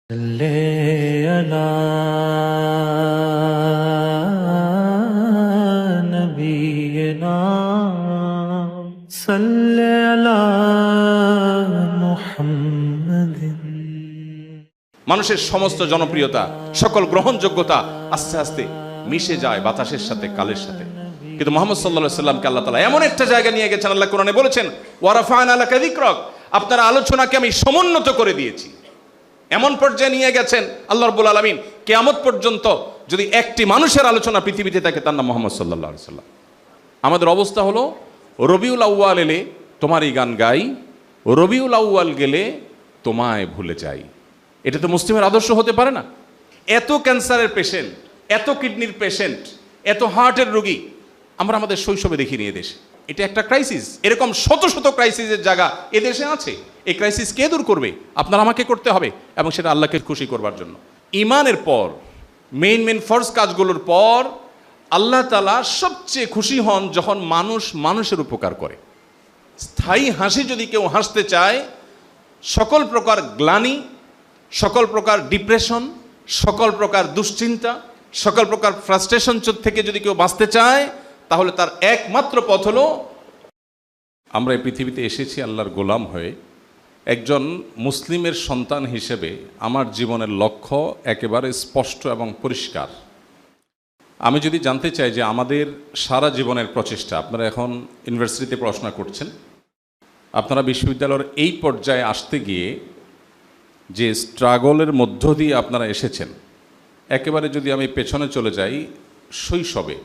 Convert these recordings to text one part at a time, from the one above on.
صلي على نبينا صلي على محمد। মানুষের সমস্ত জনপ্রিয়তা, সকল গ্রহণযোগ্যতা আস্তে আস্তে মিশে যায় বাতাসের সাথে, কালের সাথে। কিন্তু মুহাম্মদ সাল্লাল্লাহু আলাইহি সাল্লামকে আল্লাহ তাআলা এমন একটা জায়গা নিয়ে গেছেন, আল্লাহ কোরআনে বলেছেন, ওয়া রাফা'না লাকা যিকরাক, আপনার আলোচনাকে আমি সমুন্নত করে দিয়েছি। এমন পর্যায়ে নিয়ে গেছেন আল্লাহ রাব্বুল আলামিন, কিয়ামত পর্যন্ত যদি একটি মানুষের আলোচনা পৃথিবীতে থাকে তার নাম মুহাম্মদ সাল্লাল্লাহু আলাইহি সাল্লাম। আমাদের অবস্থা হলো, রবিউল আউয়াল এলে তোমারই গান গাই, রবিউল আউয়াল গেলে তোমায় ভুলে যাই। এটা তো মুসলিমের আদর্শ হতে পারে না। এত ক্যান্সারের পেশেন্ট, এত কিডনির পেশেন্ট, এত হার্টের রোগী আমরা আমাদের শৈশবে দেখিনি এদেশে। এটা একটা ক্রাইসিস। এরকম শত শত ক্রাইসিসের জায়গা এদেশে আছে। এই ক্রাইসিস কে দূর করবে? আপনার আমাকে করতে হবে, এবং সেটা আল্লাহকে খুশি করবার জন্য। ইমানের পর মেইন ফরজ কাজগুলোর পর আল্লাহ তাআলা সবচেয়ে খুশি হন যখন মানুষ মানুষের উপকার করে। স্থায়ী হাসি যদি কেউ হাসতে চায়, সকল প্রকার গ্লানি, সকল প্রকার ডিপ্রেশন, সকল প্রকার দুশ্চিন্তা, সকল প্রকার ফ্রাস্ট্রেশন থেকে যদি কেউ বাঁচতে চায়, তাহলে তার একমাত্র পথ হলো, আমরা এই পৃথিবীতে এসেছি আল্লাহর গোলাম হয়ে। একজন মুসলিমের সন্তান হিসেবে আমার জীবনের লক্ষ্য একেবারে স্পষ্ট এবং পরিষ্কার। আমি যদি জানতে চাই যে আমাদের সারা জীবনের প্রচেষ্টা, আপনারা এখন ইউনিভার্সিটিতে পড়াশোনা করছেন, আপনারা বিশ্ববিদ্যালয়ের এই পর্যায়ে আসতে গিয়ে যে স্ট্রাগলের মধ্য দিয়ে আপনারা এসেছেন, একেবারে যদি আমি পেছনে চলে যাই, শৈশবে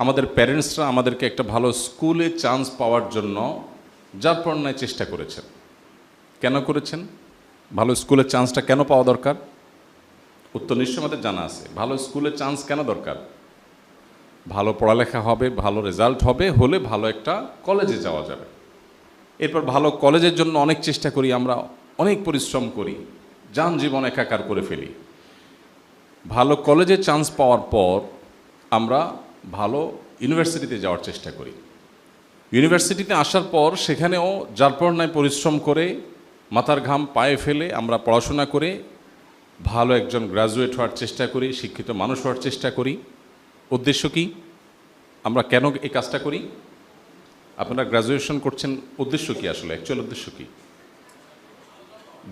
আমাদের প্যারেন্টসরা আমাদেরকে একটা ভালো স্কুলে চান্স পাওয়ার জন্য যারপরনায় চেষ্টা করেছেন। কেন করেছেন? ভালো স্কুলের চান্সটা কেন পাওয়া দরকার? উত্তর নিশ্চয় আমাদের জানা আছে। ভালো স্কুলের চান্স কেন দরকার? ভালো পড়ালেখা হবে, ভালো রেজাল্ট হবে, হলে ভালো একটা কলেজে যাওয়া যাবে। এরপর ভালো কলেজের জন্য অনেক চেষ্টা করি আমরা, অনেক পরিশ্রম করি, জীবন একাকার করে ফেলি। ভালো কলেজে চান্স পাওয়ার পর আমরা ভালো ইউনিভার্সিটিতে যাওয়ার চেষ্টা করি। ইউনিভার্সিটিতে আসার পর সেখানেও যারপরনায় পরিশ্রম করে, মাথার ঘাম পায়ে ফেলে আমরা পড়াশোনা করে ভালো একজন গ্রাজুয়েট হওয়ার চেষ্টা করি, শিক্ষিত মানুষ হওয়ার চেষ্টা করি। উদ্দেশ্য কি? আমরা কেন এই কাজটা করি? আপনারা গ্রাজুয়েশন করছেন, উদ্দেশ্য কি আসলে? অ্যাকচুয়াল উদ্দেশ্য কি?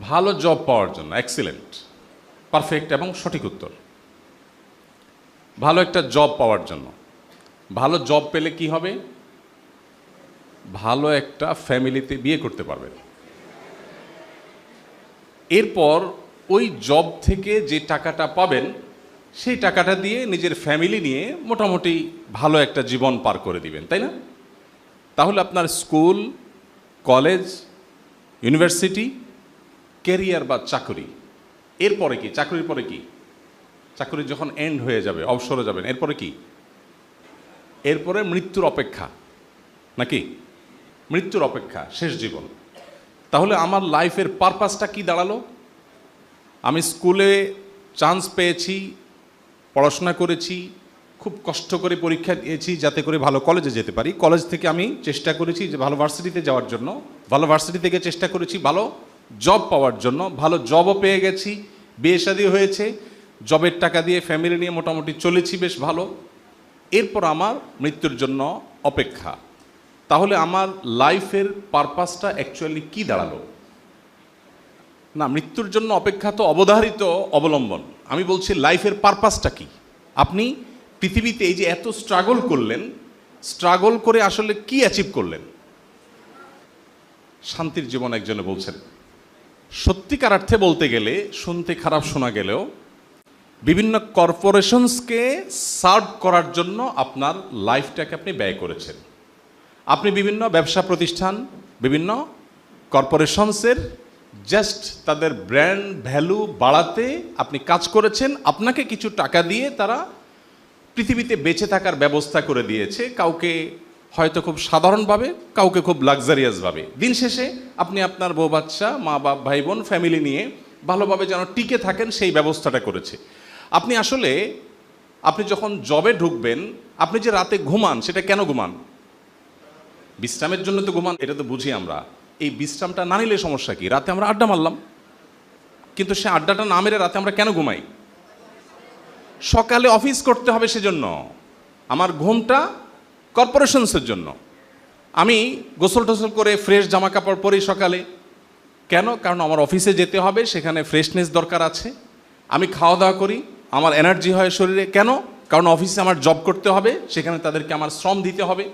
ভালো জব পাওয়ার জন্য। এক্সিলেন্ট, পারফেক্ট এবং সঠিক উত্তর। ভালো একটা জব পাওয়ার জন্য। ভালো জব পেলে কি হবে? ভালো একটা ফ্যামিলিতে বিয়ে করতে পারবেন। এরপর ওই জব থেকে যে টাকাটা পাবেন, সেই টাকাটা দিয়ে নিজের ফ্যামিলি নিয়ে মোটামুটি ভালো একটা জীবন পার করে দিবেন, তাই না? তাহলে আপনার স্কুল, কলেজ, ইউনিভার্সিটি, ক্যারিয়ার বা চাকরি, এরপরে কি? চাকরির পরে কি? চাকরি যখন এন্ড হয়ে যাবে, অবসরে যাবেন, এরপরে কি? এরপরে মৃত্যুর অপেক্ষা, নাকি? মৃত্যুর অপেক্ষা, শেষ জীবন। তাহলে আমার লাইফের পারপাসটা কি দাঁড়ালো? আমি স্কুলে চান্স পেয়েছি, পড়াশোনা করেছি, খুব কষ্ট করে পরীক্ষা দিয়েছি যাতে করে ভালো কলেজে যেতে পারি। কলেজ থেকে আমি চেষ্টা করেছি যে ভালো ভার্সিটিতে যাওয়ার জন্য, ভালো ভার্সিটি থেকে চেষ্টা করেছি ভালো জব পাওয়ার জন্য, ভালো জবও পেয়ে গেছি, বিয়ে শাদী হয়েছে, জবের টাকা দিয়ে ফ্যামিলি নিয়ে মোটামুটি চলেছি বেশ ভালো। এরপর আমার মৃত্যুর জন্য অপেক্ষা। তাহলে আমার লাইফের পারপাসটা অ্যাকচুয়ালি কি দাঁড়ালো? না, মৃত্যুর জন্য অপেক্ষা তো অবধারিত অবলম্বন। আমি বলছি লাইফের পারপাসটা কি? আপনি পৃথিবীতে এই যে এত স্ট্রাগল করলেন, স্ট্রাগল করে আসলে কি অ্যাচিভ করলেন? শান্তির জীবন একজনে বলছেন। সত্যিকার অর্থে বলতে গেলে, শুনতে খারাপ শোনা গেলেও, বিভিন্ন কর্পোরেশনসকে সার্ভ করার জন্য আপনার লাইফটাকে আপনি ব্যয় করেছেন। আপনি বিভিন্ন ব্যবসা প্রতিষ্ঠান, বিভিন্ন কর্পোরেশনসের জাস্ট তাদের ব্র্যান্ড ভ্যালু বাড়াতে আপনি কাজ করেছেন। আপনাকে কিছু টাকা দিয়ে তারা পৃথিবীতে বেঁচে থাকার ব্যবস্থা করে দিয়েছে, কাউকে হয়তো খুব সাধারণভাবে, কাউকে খুব লাক্সারিয়াসভাবে। দিন শেষে আপনি আপনার বউ বাচ্চা, মা বাপ, ভাই বোন, ফ্যামিলি নিয়ে ভালোভাবে যেন টিকে থাকেন সেই ব্যবস্থাটা করেছে। আপনি আসলে, আপনি যখন জবে ঢুকবেন, আপনি যে রাতে ঘুমান, সেটা কেন ঘুমান? বিশ্রামের জন্য তো ঘুমান, এটা তো বুঝি আমরা। এই বিশ্রামটা না নিলে সমস্যা কি? রাতে আমরা আড্ডা মারলাম, কিন্তু সে আড্ডাটা না মেরে রাতে আমরা কেন ঘুমাই? সকালে অফিস করতে হবে, সেজন্য। আমার ঘুমটা কর্পোরেশনসের জন্য। আমি গোসল টোসল করে ফ্রেশ জামা কাপড় পরি সকালে, কেন? কারণ আমার অফিসে যেতে হবে, সেখানে ফ্রেশনেস দরকার আছে। আমি খাওয়া দাওয়া করি, আমার এনার্জি হয় শরীরে, কেন? কারণ অফিসে আমার জব করতে হবে, সেখানে তাদেরকে আমার শ্রম দিতে হবে।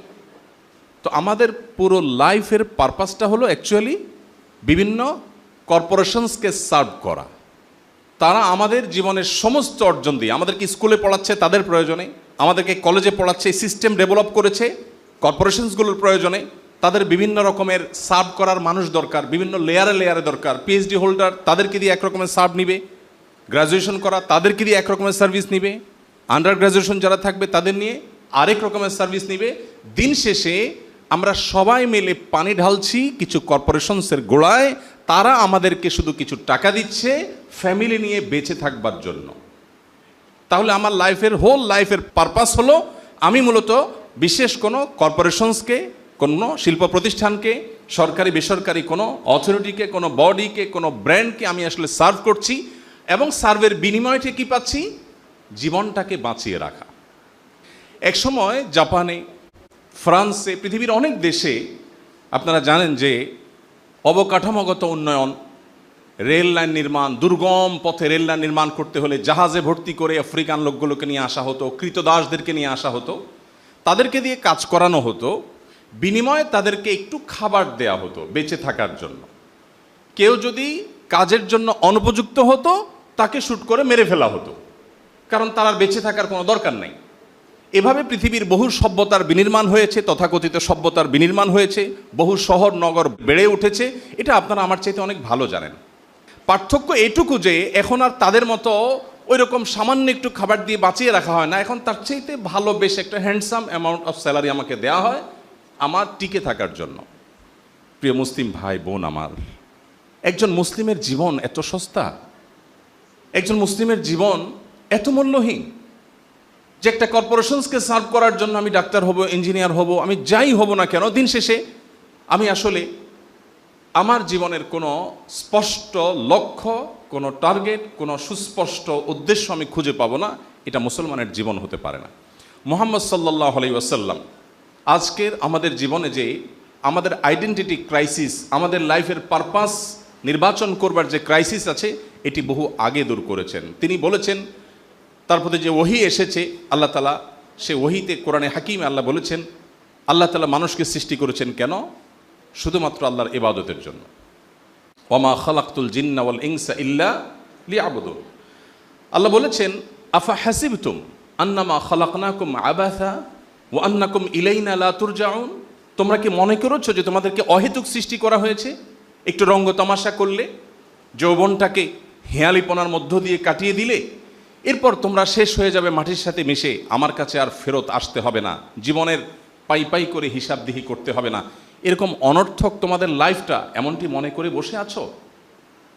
তো আমাদের পুরো লাইফের পারপাসটা হলো অ্যাকচুয়ালি বিভিন্ন কর্পোরেশনসকে সার্ভ করা। তারা আমাদের জীবনের সমস্ত অর্জন দিয়ে, আমাদেরকে স্কুলে পড়াচ্ছে তাদের প্রয়োজনে, আমাদেরকে কলেজে পড়াচ্ছে, সিস্টেম ডেভেলপ করেছে কর্পোরেশনসগুলোর প্রয়োজনে। তাদের বিভিন্ন রকমের সার্ভ করার মানুষ দরকার, বিভিন্ন লেয়ারে লেয়ারে দরকার। পিএইচডি হোল্ডার, তাদেরকে দিয়ে এক রকমের সার্ভ নিবে। গ্র্যাজুয়েশন করা, তাদেরকে দিয়ে এক রকমের সার্ভিস নিবে। আন্ডার গ্র্যাজুয়েশন যারা থাকবে তাদের নিয়ে আরেক রকমের সার্ভিস নিবে। দিন শেষে আমরা সবাই মিলে পানি ঢালছি কিছু কর্পোরেশনসের গোড়ায়। তারা আমাদেরকে শুধু কিছু টাকা দিচ্ছে ফ্যামিলি নিয়ে বেঁচে থাকবার জন্য। তাহলে আমার হোল লাইফের পারপাস হলো আমি মূলত বিশেষ কোনো কর্পোরেশনসকে, কোনো শিল্প প্রতিষ্ঠানকে, সরকারি বেসরকারি কোনো অথরিটিকে, কোনো বডিকে, কোনো ব্র্যান্ডকে আমি আসলে সার্ভ করছি, এবং সার্ভের বিনিময়টা কি পাচ্ছি? জীবনটাকে বাঁচিয়ে রাখা। একসময় জাপানে, ফ্রান্সে, পৃথিবীর অনেক দেশে আপনারা জানেন যে অবকাঠামোগত উন্নয়ন, রেল লাইন নির্মাণ, দুর্গম পথে রেল লাইন নির্মাণ করতে হলে জাহাজে ভর্তি করে আফ্রিকান লোকগুলোকে নিয়ে আসা হতো, কৃতদাসদেরকে নিয়ে আসা হতো, তাদেরকে দিয়ে কাজ করানো হতো। বিনিময়ে তাদেরকে একটু খাবার দেয়া হতো বেঁচে থাকার জন্য। কেউ যদি কাজের জন্য অনুপযুক্ত হতো তাকে শুট করে মেরে ফেলা হতো, কারণ তার আর বেঁচে থাকার কোনো দরকার নাই। এভাবে পৃথিবীর বহু সভ্যতার বিনির্মাণ হয়েছে, তথাকথিত সভ্যতার বিনির্মাণ হয়েছে, বহু শহর নগর বেড়ে উঠেছে। এটা আপনারা আমার চাইতে অনেক ভালো জানেন। পার্থক্য এটুকু যে এখন আর তাদের মতো ওই রকম সামান্য একটু খাবার দিয়ে বাঁচিয়ে রাখা হয় না। এখন তার চাইতে ভালো বেশ একটা হ্যান্ডসাম অ্যামাউন্ট অফ স্যালারি আমাকে দেওয়া হয় আমার টিকে থাকার জন্য। প্রিয় মুসলিম ভাই বোন আমার, একজন মুসলিমের জীবন এত সস্তা, একজন মুসলিমের জীবন এত মূল্যহীন যে একটা কর্পোরেশনসকে সার্ভ করার জন্য আমি ডাক্তার হব, ইঞ্জিনিয়ার হব, আমি যাই হব না কেন, দিন শেষে আমি আসলে আমার জীবনের কোনো স্পষ্ট লক্ষ্য, কোনো টার্গেট, কোনো সুস্পষ্ট উদ্দেশ্য আমি খুঁজে পাবো না। এটা মুসলমানের জীবন হতে পারে না। মুহাম্মদ সাল্লাল্লাহু আলাইহি ওয়াসাল্লাম আজকের আমাদের জীবনে যে আমাদের আইডেন্টিটি ক্রাইসিস, আমাদের লাইফের পারপাস নির্বাচন করবার যে ক্রাইসিস আছে, এটি বহু আগে দূর করেছেন। তিনি বলেছেন, তার প্রতি যে ওহী এসেছে আল্লাহ তাআলা, সে ওহীতে কোরআনে হাকিমে আল্লাহ বলেছেন, আল্লাহ তাআলা মানুষকে সৃষ্টি করেছেন কেন? শুধুমাত্র আল্লাহর ইবাদতের জন্য। ওয়ামা খালাকতুল জিন্না ওয়াল ইনসা ইল্লা লিয়াবুদুন। আল্লাহ বলেছেন, আফা হাসিবতুম আন্নামা খালাকনাকুম আবাসা ওয়া আন্নাকুম ইলাইনা লা তুরজাউন। তোমরা কি মনে করেছো যে তোমাদেরকে অহেতুক সৃষ্টি করা হয়েছে? একটু রঙ্গ তামাশা করলে, যৌবনটাকে হেয়ালিপনার মধ্য দিয়ে কাটিয়ে দিলে, এরপর তোমরা শেষ হয়ে যাবে মাটির সাথে মিশে, আমার কাছে আর ফেরত আসতে হবে না, জীবনের পাই পাই করে হিসাবদিহি করতে হবে না। এরকম অনর্থক তোমাদের লাইফটা এমনটি মনে করে বসে আছো?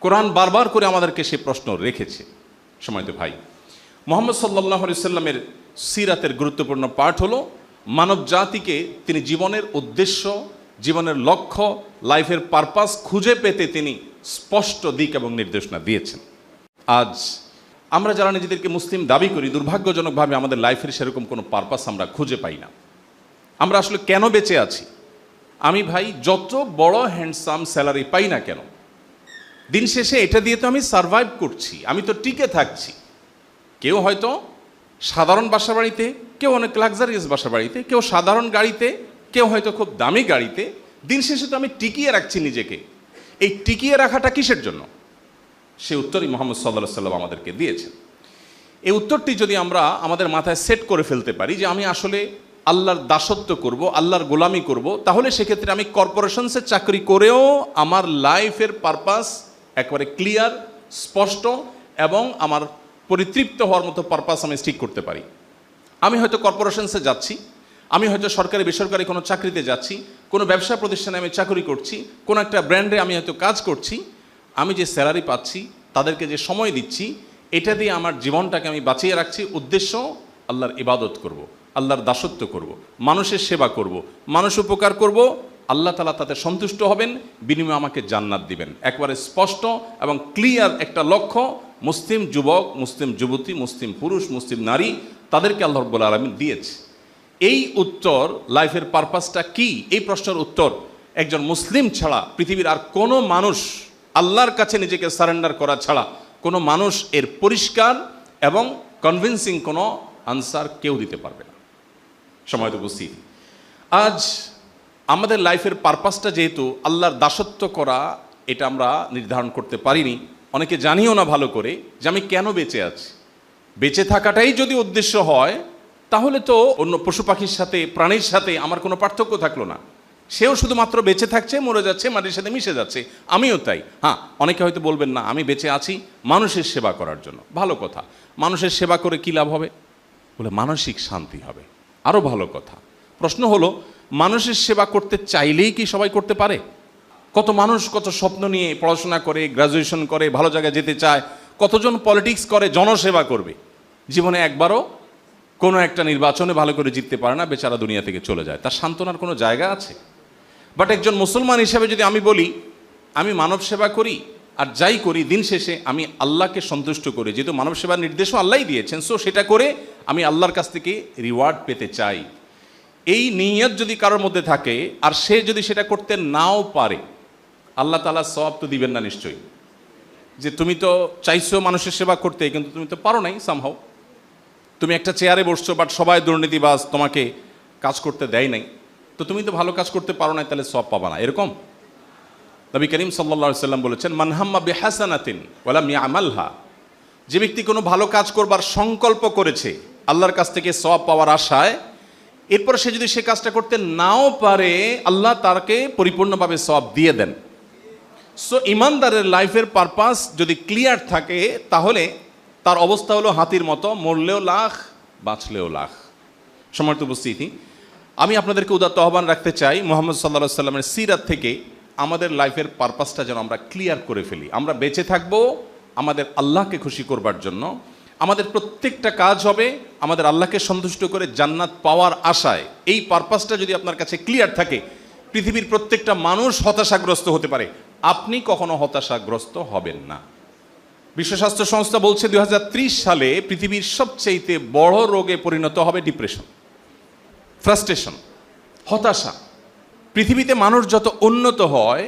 কোরআন বারবার করে আমাদেরকে সে প্রশ্ন রেখেছে। সময়ত ভাই, মুহাম্মদ সাল্লাল্লাহু আলাইহি সাল্লামের সিরাতের গুরুত্বপূর্ণ পাঠ হলো মানব জাতিকে তিনি জীবনের উদ্দেশ্য, জীবনের লক্ষ্য, লাইফের পারপাস খুঁজে পেতে তিনি স্পষ্ট দিক এবং নির্দেশনা দিয়েছেন। আজ আমরা যারা নিজেদেরকে মুসলিম দাবি করি, দুর্ভাগ্যজনকভাবে আমাদের লাইফের সেরকম কোনো পারপাস আমরা খুঁজে পাই না। আমরা আসলে কেন বেঁচে আছি? আমি ভাই যত বড় হ্যান্ডসাম স্যালারি পাই না কেন, দিন শেষে এটা দিয়ে তো আমি সারভাইভ করছি, আমি তো টিকে থাকছি। কেউ হয়তো সাধারণ বাসা বাড়িতে, কেউ অনেক লাক্সারিয়াস বাসা বাড়িতে, কেউ সাধারণ গাড়িতে, কেউ হয়তো খুব দামি গাড়িতে। দিন শেষে তো আমি টিকিয়ে রাখছি নিজেকে। এই টিকিয়ে রাখাটা কিসের জন্য? সে উত্তরই মুহাম্মদ সাল্লাল্লাহু আলাইহি ওয়াসাল্লাম আমাদেরকে দিয়েছেন। এই উত্তরটি যদি আমরা আমাদের মাথায় সেট করে ফেলতে পারি যে আমি আসলে আল্লাহর দাসত্ব করব, আল্লাহর গোলামি করব, তাহলে সেক্ষেত্রে আমি কর্পোরেশনসে চাকরি করেও আমার লাইফের পারপাস একেবারে ক্লিয়ার, স্পষ্ট এবং আমার পরিতৃপ্ত হওয়ার মতো পারপাস আমি ঠিক করতে পারি। আমি হয়তো কর্পোরেশনসে যাচ্ছি, আমি হয়তো সরকারি বেসরকারি কোনো চাকরিতে যাচ্ছি, কোনো ব্যবসা প্রতিষ্ঠানে আমি চাকরি করছি, কোনো একটা ব্র্যান্ডে আমি হয়তো কাজ করছি। আমি যে স্যালারি পাচ্ছি, তাদেরকে যে সময় দিচ্ছি, এটা দিয়ে আমার জীবনটাকে আমি বাঁচিয়ে রাখছি। উদ্দেশ্য আল্লাহর ইবাদত করব, আল্লাহর দাসত্ব করব, মানুষের সেবা করব, মানুষ উপকার করব, আল্লাহ তাআলা তাতে সন্তুষ্ট হবেন, বিনিময়ে আমাকে জান্নাত দিবেন। একবারে স্পষ্ট এবং ক্লিয়ার একটা লক্ষ্য। মুসলিম যুবক, মুসলিম যুবতী, মুসলিম পুরুষ, মুসলিম নারী, তাদেরকে আল্লাহ রাব্বুল আলামিন দিয়েছে। এই উত্তর, লাইফের পারপাসটা কি, এই প্রশ্নের উত্তর একজন মুসলিম ছাড়া পৃথিবীর আর কোনো মানুষ, আল্লাহর কাছে নিজেকে সারেন্ডার করা ছাড়া কোনো মানুষ এর পরিষ্কার এবং কনভিন্সিং কোনো আনসার কেউ দিতে পারবে না। সময় তো বুঝছি, আজ আমাদের লাইফের পারপাসটা যেহেতু আল্লাহর দাসত্ব করা, এটা আমরা নির্ধারণ করতে পারিনি, অনেকে জানিও না ভালো করে যে আমি কেন বেঁচে আছি। বেঁচে থাকাটাই যদি উদ্দেশ্য হয়, তাহলে তো অন্য পশু পাখির সাথে, প্রাণীর সাথে আমার কোনো পার্থক্য থাকলো না। সেও শুধুমাত্র বেঁচে থাকছে, মরে যাচ্ছে, মাটির সাথে মিশে যাচ্ছে, আমিও তাই। হ্যাঁ, অনেকে হয়তো বলবেন না আমি বেঁচে আছি মানুষের সেবা করার জন্য। ভালো কথা, মানুষের সেবা করে কী লাভ হবে? বলে মানসিক শান্তি হবে, আরও ভালো কথা। প্রশ্ন হলো, মানুষের সেবা করতে চাইলেই কি সবাই করতে পারে? কত মানুষ কত স্বপ্ন নিয়ে পড়াশোনা করে, গ্রাজুয়েশন করে, ভালো জায়গায় যেতে চায়, কতজন পলিটিক্স করে, জনসেবা করবে, জীবনে একবারও কোনো একটা নির্বাচনে ভালো করে জিততে পারে না, বেচারা দুনিয়া থেকে চলে যায়। তার সান্ত্বনার কোনো জায়গা আছে? বাট একজন মুসলমান হিসেবে যদি আমি বলি আমি মানব সেবা করি, আর যাই করি দিন শেষে আমি আল্লাহকে সন্তুষ্ট করি, যেহেতু মানব সেবার নির্দেশও আল্লাহই দিয়েছেন, সো সেটা করে আমি আল্লাহর কাছ থেকে রিওয়ার্ড পেতে চাই, এই নিয়ত যদি কারোর মধ্যে থাকে, আর সে যদি সেটা করতে নাও পারে, আল্লাহ তাআলা সওয়াব তো দিবেন না নিশ্চয়ই। যে তুমি তো চাইছো মানুষের সেবা করতে, কিন্তু তুমি তো পারো নাই সামহাও। তুমি একটা চেয়ারে বসছো, বাট সবাই দুর্নীতিবাজ, তোমাকে কাজ করতে দেয় নাই, তো তুমি তো ভালো কাজ করতে পারো নাই, তাহলে সওয়াব পাবা না, এরকম। নবী করিম সাল্লাল্লাহু আলাইহি সাল্লাম বলেছেন, মান হাম্মা বিহাসানাতিন ওয়া লাম ইয়ামালহা, যে ব্যক্তি কোনো ভালো কাজ করবার সংকল্প করেছে আল্লাহর কাছ থেকে সওয়াব পাওয়ার আশায়, এরপর সে যদি সে কাজটা করতে নাও পারে, আল্লাহ তাকে পরিপূর্ণভাবে সওয়াব দিয়ে দেন। সো ইমানদারের লাইফের পারপাস যদি ক্লিয়ার থাকে, তাহলে তার অবস্থা হলো হাতির মতো, মরলেও লাখ, বাঁচলেও লাখ। সম্মানিত উপস্থিতি, আমি আপনাদেরকে উদাত্ত আহ্বান রাখতে চাই, মুহাম্মদ সাল্লাল্লাহু আলাইহি সাল্লামের সিরাত থেকে আমাদের লাইফের পারপাসটা যেন আমরা ক্লিয়ার করে ফেলি। আমরা বেঁচে থাকবো আমাদের আল্লাহকে খুশি করবার জন্য, আমাদের প্রত্যেকটা কাজ হবে আমাদের আল্লাহকে সন্তুষ্ট করে জান্নাত পাওয়ার আশায়। এই পারপাসটা যদি আপনার কাছে ক্লিয়ার থাকে, পৃথিবীর প্রত্যেকটা মানুষ হতাশাগ্রস্ত হতে পারে, আপনি কখনো হতাশাগ্রস্ত হবেন না। বিশ্ব স্বাস্থ্য সংস্থা বলছে 2030 সালে পৃথিবীর সবচেয়ে বড় রোগে পরিণত হবে ডিপ্রেশন, ফ্রাস্ট্রেশন, হতাশা। পৃথিবীতে মানুষ যত উন্নত হয়,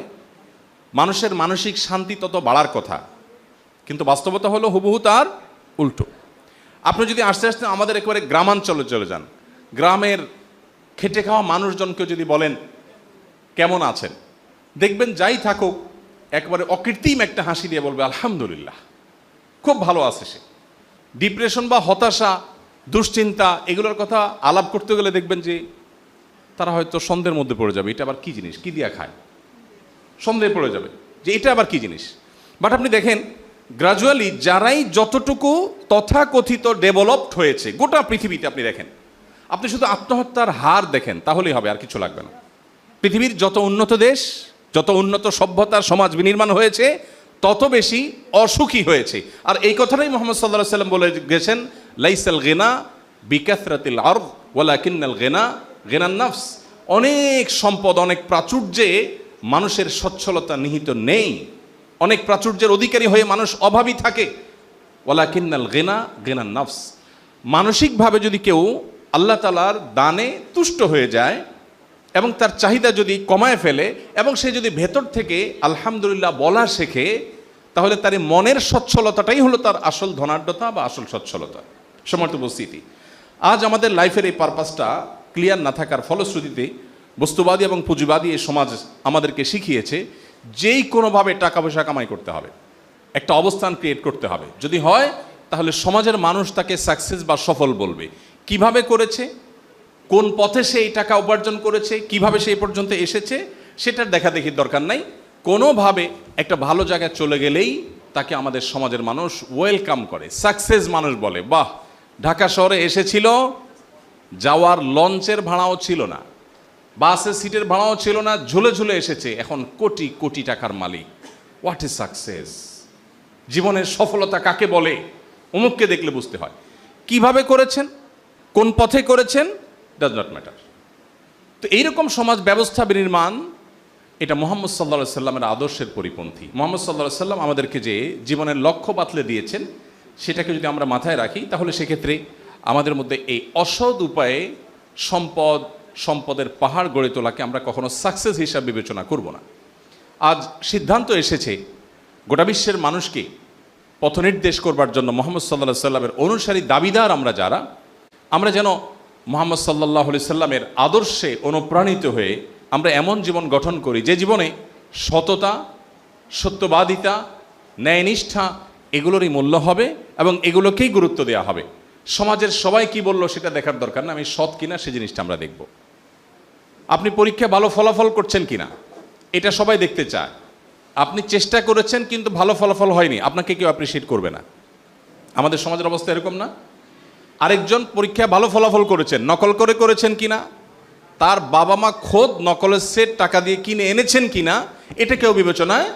মানুষের মানসিক শান্তি তত বাড়ার কথা, কিন্তু বাস্তবতা হলো হুবহু তার উল্টো। আপনি যদি আস্তে আস্তে আমাদের একেবারে গ্রামাঞ্চলে চলে যান, গ্রামের খেটে খাওয়া মানুষজনকে যদি বলেন কেমন আছেন, দেখবেন যাই থাকুক একবারে অকৃত্রিম একটা হাসি দিয়ে বলবে আলহামদুলিল্লাহ, খুব ভালো আছে সে। ডিপ্রেশন বা হতাশা, দুশ্চিন্তা, এগুলোর কথা আলাপ করতে গেলে দেখবেন যে তারা হয়তো সন্দেহের মধ্যে পড়ে যাবে, এটা আবার কি জিনিস, কি দিয়া খায়, সন্দেহে পড়ে যাবে যে এটা আবার কি জিনিস। বাট আপনি দেখেন গ্রাজুয়ালি যারাই যতটুকু তথাকথিত ডেভেলপড হয়েছে গোটা পৃথিবীতে, আপনি দেখেন, আপনি শুধু আত্মহত্যার হার দেখেন তাহলেই হবে, আর কিছু লাগবে না। পৃথিবীর যত উন্নত দেশ, যত উন্নত সভ্যতার সমাজ বিনির্মাণ হয়েছে, তত বেশি অসুখী হয়েছে। আর এই কথাটাই মুহাম্মদ সাল্লাল্লাহু আলাইহি সাল্লাম বলে গেছেন, লাইসাল গিনা বিকাসরাতিল আরদ ওয়ালাকিন্নাল গিনা গিনান নাফস। অনেক সম্পদ, অনেক প্রাচুর্যে মানুষের সচ্ছলতা নিহিত নেই। অনেক প্রাচুর্যের অধিকারী হয়ে মানুষ অভাবী থাকে। ওয়ালাকিন্নাল গিনা গিনান নাফস। মানসিকভাবে যদি কেউ আল্লাহ তাআলার দানে তুষ্ট হয়ে যায় এবং তার চাহিদা যদি কমায় ফেলে, এবং সে যদি ভেতর থেকে আলহামদুলিল্লাহ বলা শেখে, তাহলে তার মনের সচ্ছলতাটাই হলো তার আসল ধনাঢ্যতা বা আসল সচ্ছলতা। সমর্থ উপস্থিতি, আজ আমাদের লাইফের এই পারপাসটা ক্লিয়ার না থাকার ফলশ্রুতিতে বস্তুবাদী এবং পুঁজিবাদী এই সমাজ আমাদেরকে শিখিয়েছে যেই কোনোভাবে টাকা পয়সা কামাই করতে হবে, একটা অবস্থান ক্রিয়েট করতে হবে। যদি হয় তাহলে সমাজের মানুষ তাকে সাকসেস বা সফল বলবে। কিভাবে করেছে, কোন পথে সে এই টাকা উপার্জন করেছে, কিভাবে সে এই পর্যন্ত এসেছে, সেটার দেখা দেখির দরকার নাই। কোনোভাবে একটা ভালো জায়গায় চলে গেলেই তাকে আমাদের সমাজের মানুষ ওয়েলকাম করে, সাকসেস মানুষ বলে। বাহ, ঢাকা শহরে এসেছিল, যাওয়ার লঞ্চের ভাড়াও ছিল না, বাসের সিটের ভাড়াও ছিল না, ঝুলে ঝুলে এসেছে, এখন কোটি কোটি টাকার মালিক। What is success? জীবনের সফলতা কাকে বলে? অমুককে দেখলে বুঝতে হয়। কিভাবে করেছেন, কোন পথে করেছেন, ডাজ নট ম্যাটার। তো এইরকম সমাজ ব্যবস্থা বিনির্মাণ, এটা মুহাম্মদ সাল্লাল্লাহু আলাইহি সাল্লামের আদর্শের পরিপন্থী। মুহাম্মদ সাল্লাল্লাহু আলাইহি সাল্লাম আমাদেরকে যে জীবনের লক্ষ্য বাতলে দিয়েছেন, সেটাকে যদি আমরা মাথায় রাখি, তাহলে সেক্ষেত্রে আমাদের মধ্যে এই অসৎ উপায়ে সম্পদের পাহাড় গড়ে তোলাকে আমরা কখনো সাকসেস হিসাবে বিবেচনা করব না। আজ সিদ্ধান্ত এসেছে গোটা বিশ্বের মানুষকে পথনির্দেশ করবার জন্য মুহাম্মদ সাল্লাল্লাহু আলাইহি সাল্লামের অনুসারী দাবিদার আমরা যেন মুহাম্মদ সাল্লাল্লাহু আলাইহি সাল্লামের আদর্শে অনুপ্রাণিত হয়ে আমরা এমন জীবন গঠন করি যে জীবনে সততা, সত্যবাদিতা, ন্যায়নিষ্ঠা এগুলোরই মূল্য হবে এবং এগুলোকেই গুরুত্ব দেওয়া হবে। সমাজের সবাই কি বলল সেটা দেখার দরকার না, আমি সৎ কিনা সে জিনিসটা আমরা দেখব। আপনি পরীক্ষায় ভালো ফলাফল করছেন কিনা এটা সবাই দেখতে চায়। আপনি চেষ্টা করেছেন কিন্তু ভালো ফলাফল হয়নি, আপনাকে কেউ অ্যাপ্রিসিয়েট করবে না। আমাদের সমাজের অবস্থা এরকম না? আরেকজন পরীক্ষায় ভালো ফলাফল করেছেন, নকল করেছেন কিনা, তার বাবা মা খোদ নকলের সেট টাকা দিয়ে কিনে এনেছেন কিনা এটা কেউ বিবেচনায়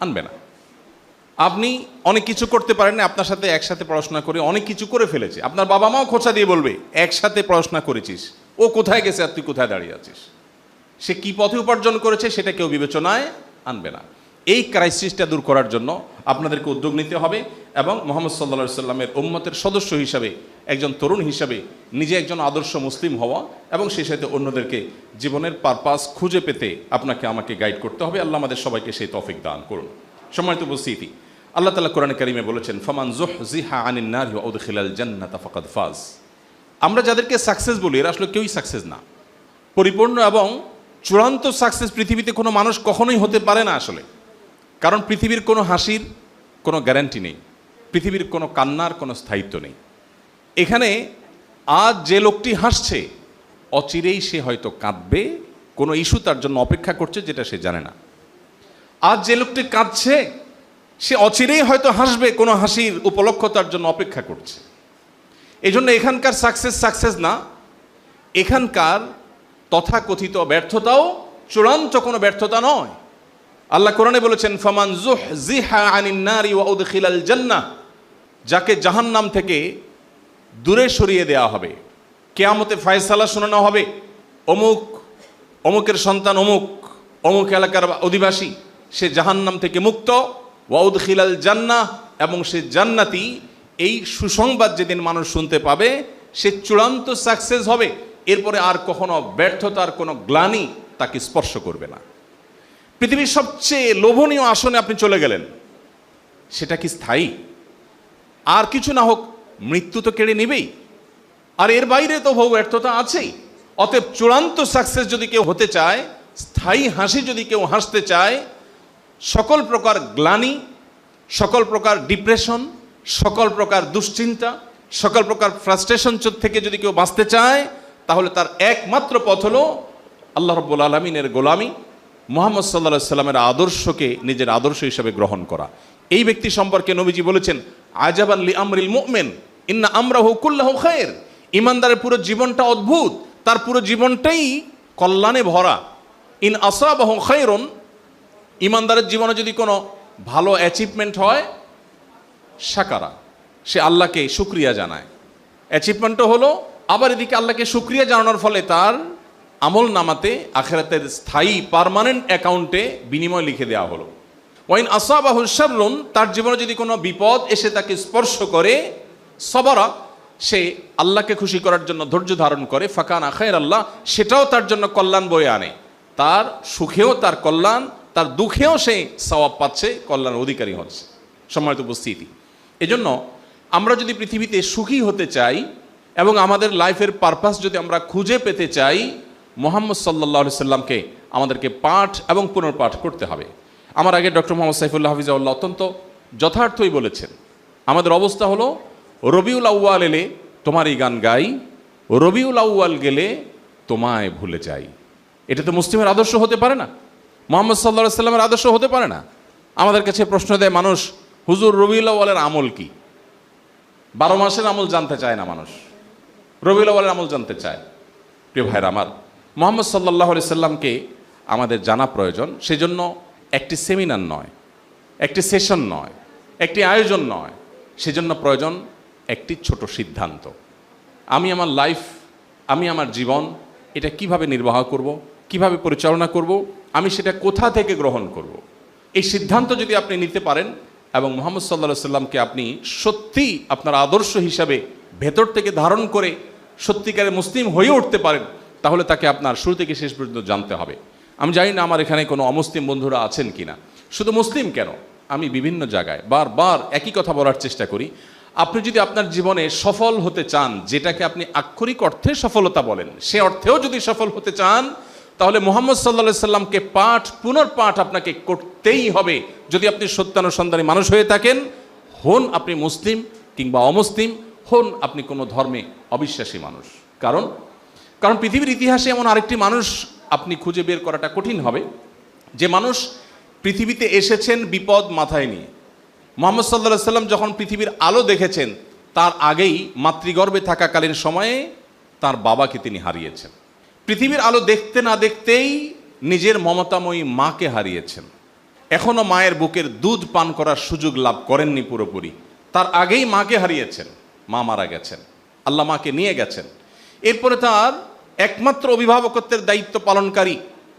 আনবে না। আপনি অনেক কিছু করতে পারেন না, আপনার সাথে একসাথে পড়াশোনা করে অনেক কিছু করে ফেলেছে, আপনার বাবা মাও খোঁচা দিয়ে বলবে একসাথে পড়াশোনা করেছিস, ও কোথায় গেছে আর তুই কোথায় দাঁড়িয়ে আছিস, সে কি পথে উপার্জন করেছে সেটা কেউ বিবেচনায় আনবে না। এই ক্রাইসিসটা দূর করার জন্য আপনাদেরকে উদ্যোগ নিতে হবে এবং মুহাম্মদ সাল্লাল্লাহু আলাইহি সাল্লামের উম্মতের সদস্য হিসাবে, একজন তরুণ হিসাবে নিজে একজন আদর্শ মুসলিম হওয়া এবং সেই সাথে অন্যদেরকে জীবনের পারপাস খুঁজে পেতে আপনাকে আমাকে গাইড করতে হবে। আল্লাহ আমাদের সবাইকে সেই তৌফিক দান করুন। সম্মানিত উপস্থিতি, আল্লাহ তাআলা কোরআনে কারিমে বলেছেন, ফামান যুহজিহা আনিন নারি ওয়া উদখিলাল জান্নাতা ফাকাদ ফাজ। আমরা যাদেরকে সাকসেস বলি এরা আসলে কেউই সাকসেস না। পরিপূর্ণ এবং চূড়ান্ত সাকসেস পৃথিবীতে কোনো মানুষ কখনোই হতে পারে না আসলে। কারণ পৃথিবীর কোনো হাসির কোনো গ্যারান্টি নেই, পৃথিবীর কোনো কান্নার কোনো স্থায়িত্ব নেই। এখানে আজ যে লোকটি হাসছে অচিরেই সে হয়তো কাঁদবে, কোনো ইস্যু তার জন্য অপেক্ষা করছে যেটা সে জানে না। আজ যে লোকটি কাঁদছে সে অচিরেই হয়তো হাসবে, কোনো হাসির উপলক্ষ তার জন্য অপেক্ষা করছে। এই জন্য এখানকার সাকসেস না, এখানকার তথাকথিত ব্যর্থতাও চূড়ান্ত কোনো ব্যর্থতা নয়। আল্লাহ কোরআনে বলেছেন, ফামান যুহজিহা আনিন নারি ওয়া উদখিলাল জান্নাহ, যাকে জাহান্নাম থেকে দূরে সরিয়ে দেওয়া হবে, কিয়ামতে ফয়সালা শোনানো হবে, অমুকের সন্তান অমুক এলাকার অধিবাসী সে জাহান্নাম থেকে মুক্ত, ওয়া উদখিলাল জান্নাহ, এবং সে জান্নাতি। এই সুসংবাদ যেদিন মানুষ শুনতে পাবে সে চূড়ান্ত সাকসেস হবে। এরপরে আর কখনো ব্যর্থতার কোনো গ্লানি তাকে স্পর্শ করবে না। পৃথিবীর সবচেয়ে লোভনীয় আসনে আপনি চলে গেলেন, সেটা কি স্থায়ী? আর কিছু না হোক মৃত্যু তো কেড়ে নেবেই, আর এর বাইরে তো বহু ব্যর্থতা আছেই। অতএব চূড়ান্ত সাকসেস যদি কেউ হতে চায়, স্থায়ী হাসি যদি কেউ হাসতে চায়, সকল প্রকার গ্লানি, সকল প্রকার ডিপ্রেশন, সকল প্রকার দুশ্চিন্তা, সকল প্রকার ফ্রাস্ট্রেশন থেকে যদি কেউ বাঁচতে চায়, তাহলে তার একমাত্র পথ হলো আল্লাহ রাব্বুল আলামিনের গোলামি, মুহাম্মদ সাল্লাল্লাহু আলাইহি সাল্লামের আদর্শকে নিজের আদর্শ হিসেবে গ্রহণ করা। এই ব্যক্তি সম্পর্কে নবীজি বলেছেন, আজাবান লি আমরিল মুমিন ইন্না আমরাহু কুল্লাহু খায়র। ইমানদারের পুরো জীবনটা অদ্ভুত, তার পুরো জীবনটাই কল্যাণে ভরা। ইন আসাবাহু খায়রুন, ইমানদারের জীবনে যদি কোনো ভালো অ্যাচিভমেন্ট হয়, শাকারা, সে আল্লাহকে শুকরিয়া জানায়, অ্যাচিভমেন্টও হলো। আবার এদিকে আল্লাহকে শুকরিয়া জানানোর ফলে তার আমল নামাতে আখিরাতের স্থায়ী পার্মানেন্ট অ্যাকাউন্টে বিনিময় লিখে দেওয়া হলো। ওয়াইন আসাবাহু শাররুন, তার জীবনে যদি কোনো বিপদ এসে তাকে স্পর্শ করে, সবরা, সে আল্লাহকে খুশি করার জন্য ধৈর্য ধারণ করে, ফাকানা খায়রাল্লাহ, সেটাও তার জন্য কল্যাণ বয়ে আনে। তার সুখেও তার কল্যাণ, তার দুঃখেও সে সওয়াব পাচ্ছে, কল্যাণের অধিকারী হচ্ছে। সম্মানিত উপস্থিতি, এজন্য আমরা যদি পৃথিবীতে সুখী হতে চাই এবং আমাদের লাইফের পারপাস যদি আমরা খুঁজে পেতে চাই, মুহাম্মদ সাল্লাল্লাহু আলাইহি সাল্লামকে আমাদেরকে পাঠ এবং পুনর্পাঠ করতে হবে। আমার আগে ডক্টর মোহাম্মদ সাইফুল্লাহ হাফিজাহুল্লাহ অত্যন্ত যথার্থই বলেছেন, আমাদের অবস্থা হলো রবিউল আউয়াল এলে তোমারই গান গাই, রবিউল আউয়াল গেলে তোমায় ভুলে যাই। এটা তো মুসলিমের আদর্শ হতে পারে না, মুহাম্মদ সাল্লাল্লাহু আলাইহি সাল্লামের আদর্শ হতে পারে না। আমাদের কাছে প্রশ্ন দেয় মানুষ, হুজুর রবিউল আউয়ালের আমল কি? 12 মাসের আমল জানতে চায় না মানুষ, রবিউল আউয়ালের আমল জানতে চায়। প্রিয় ভাইরা আমার, মুহাম্মদ সাল্লাল্লাহু আলাইহি সাল্লামকে আমাদের জানা প্রয়োজন। সেজন্য একটি সেমিনার নয়, একটি সেশন নয়, একটি আয়োজন নয়, সেজন্য প্রয়োজন একটি ছোট সিদ্ধান্ত। আমি আমার লাইফ, আমি আমার জীবন এটা কিভাবে নির্বাহ করব, কিভাবে পরিচালনা করব, আমি সেটা কোথা থেকে গ্রহণ করব। এই সিদ্ধান্ত যদি আপনি নিতে পারেন এবং মুহাম্মদ সাল্লাল্লাহু সাল্লামকে আপনি সত্যি আপনার আদর্শ হিসাবে ভেতর থেকে ধারণ করে সত্যিকারের মুসলিম হয়ে উঠতে পারেন, তাহলে তাকে আপনার শুরু থেকে শেষ পর্যন্ত জানতে হবে। আমি জানি না আমার এখানে কোনো অমুসলিম বন্ধুরা আছেন কিনা। শুধু মুসলিম কেন, আমি বিভিন্ন জায়গায় বারবার একই কথা বলার চেষ্টা করি। আপনি যদি আপনার জীবনে সফল হতে চান, যেটাকে আপনি আক্ষরিক অর্থে সফলতা বলেন, সে অর্থেও যদি সফল হতে চান, তাহলে মুহাম্মদ সাল্লাল্লাহু সাল্লামকে পাঠ পুনর্পাঠ আপনাকে করতেই হবে। যদি আপনি সত্যানুসন্ধানী মানুষ হয়ে থাকেন, হন আপনি মুসলিম কিংবা অমুসলিম, হন আপনি কোনো ধর্মে অবিশ্বাসী মানুষ। কারণ পৃথিবীর ইতিহাসে এমন আরেকটি মানুষ আপনি খুঁজে বের করাটা কঠিন হবে, যে মানুষ পৃথিবীতে এসেছেন বিপদ মাথায় নিয়ে। মুহাম্মদ সাল্লাল্লাহু আলাইহি সাল্লাম যখন পৃথিবীর আলো দেখেছেন, তার আগেই মাতৃগর্ভে থাকাকালীন সময়ে তার বাবাকে তিনি হারিয়েছেন। পৃথিবীর আলো দেখতে না দেখতেই নিজের মমতাময়ী মাকে হারিয়েছেন। এখনও মায়ের বুকের দুধ পান করার সুযোগ লাভ করেননি পুরোপুরি, তার আগেই মাকে হারিয়েছেন। মা মারা গেছেন, আল্লাহ মাকে নিয়ে গেছেন। এরপরে তার একমাত্র অভিভাবকত্বের দায়িত্ব পালনকারী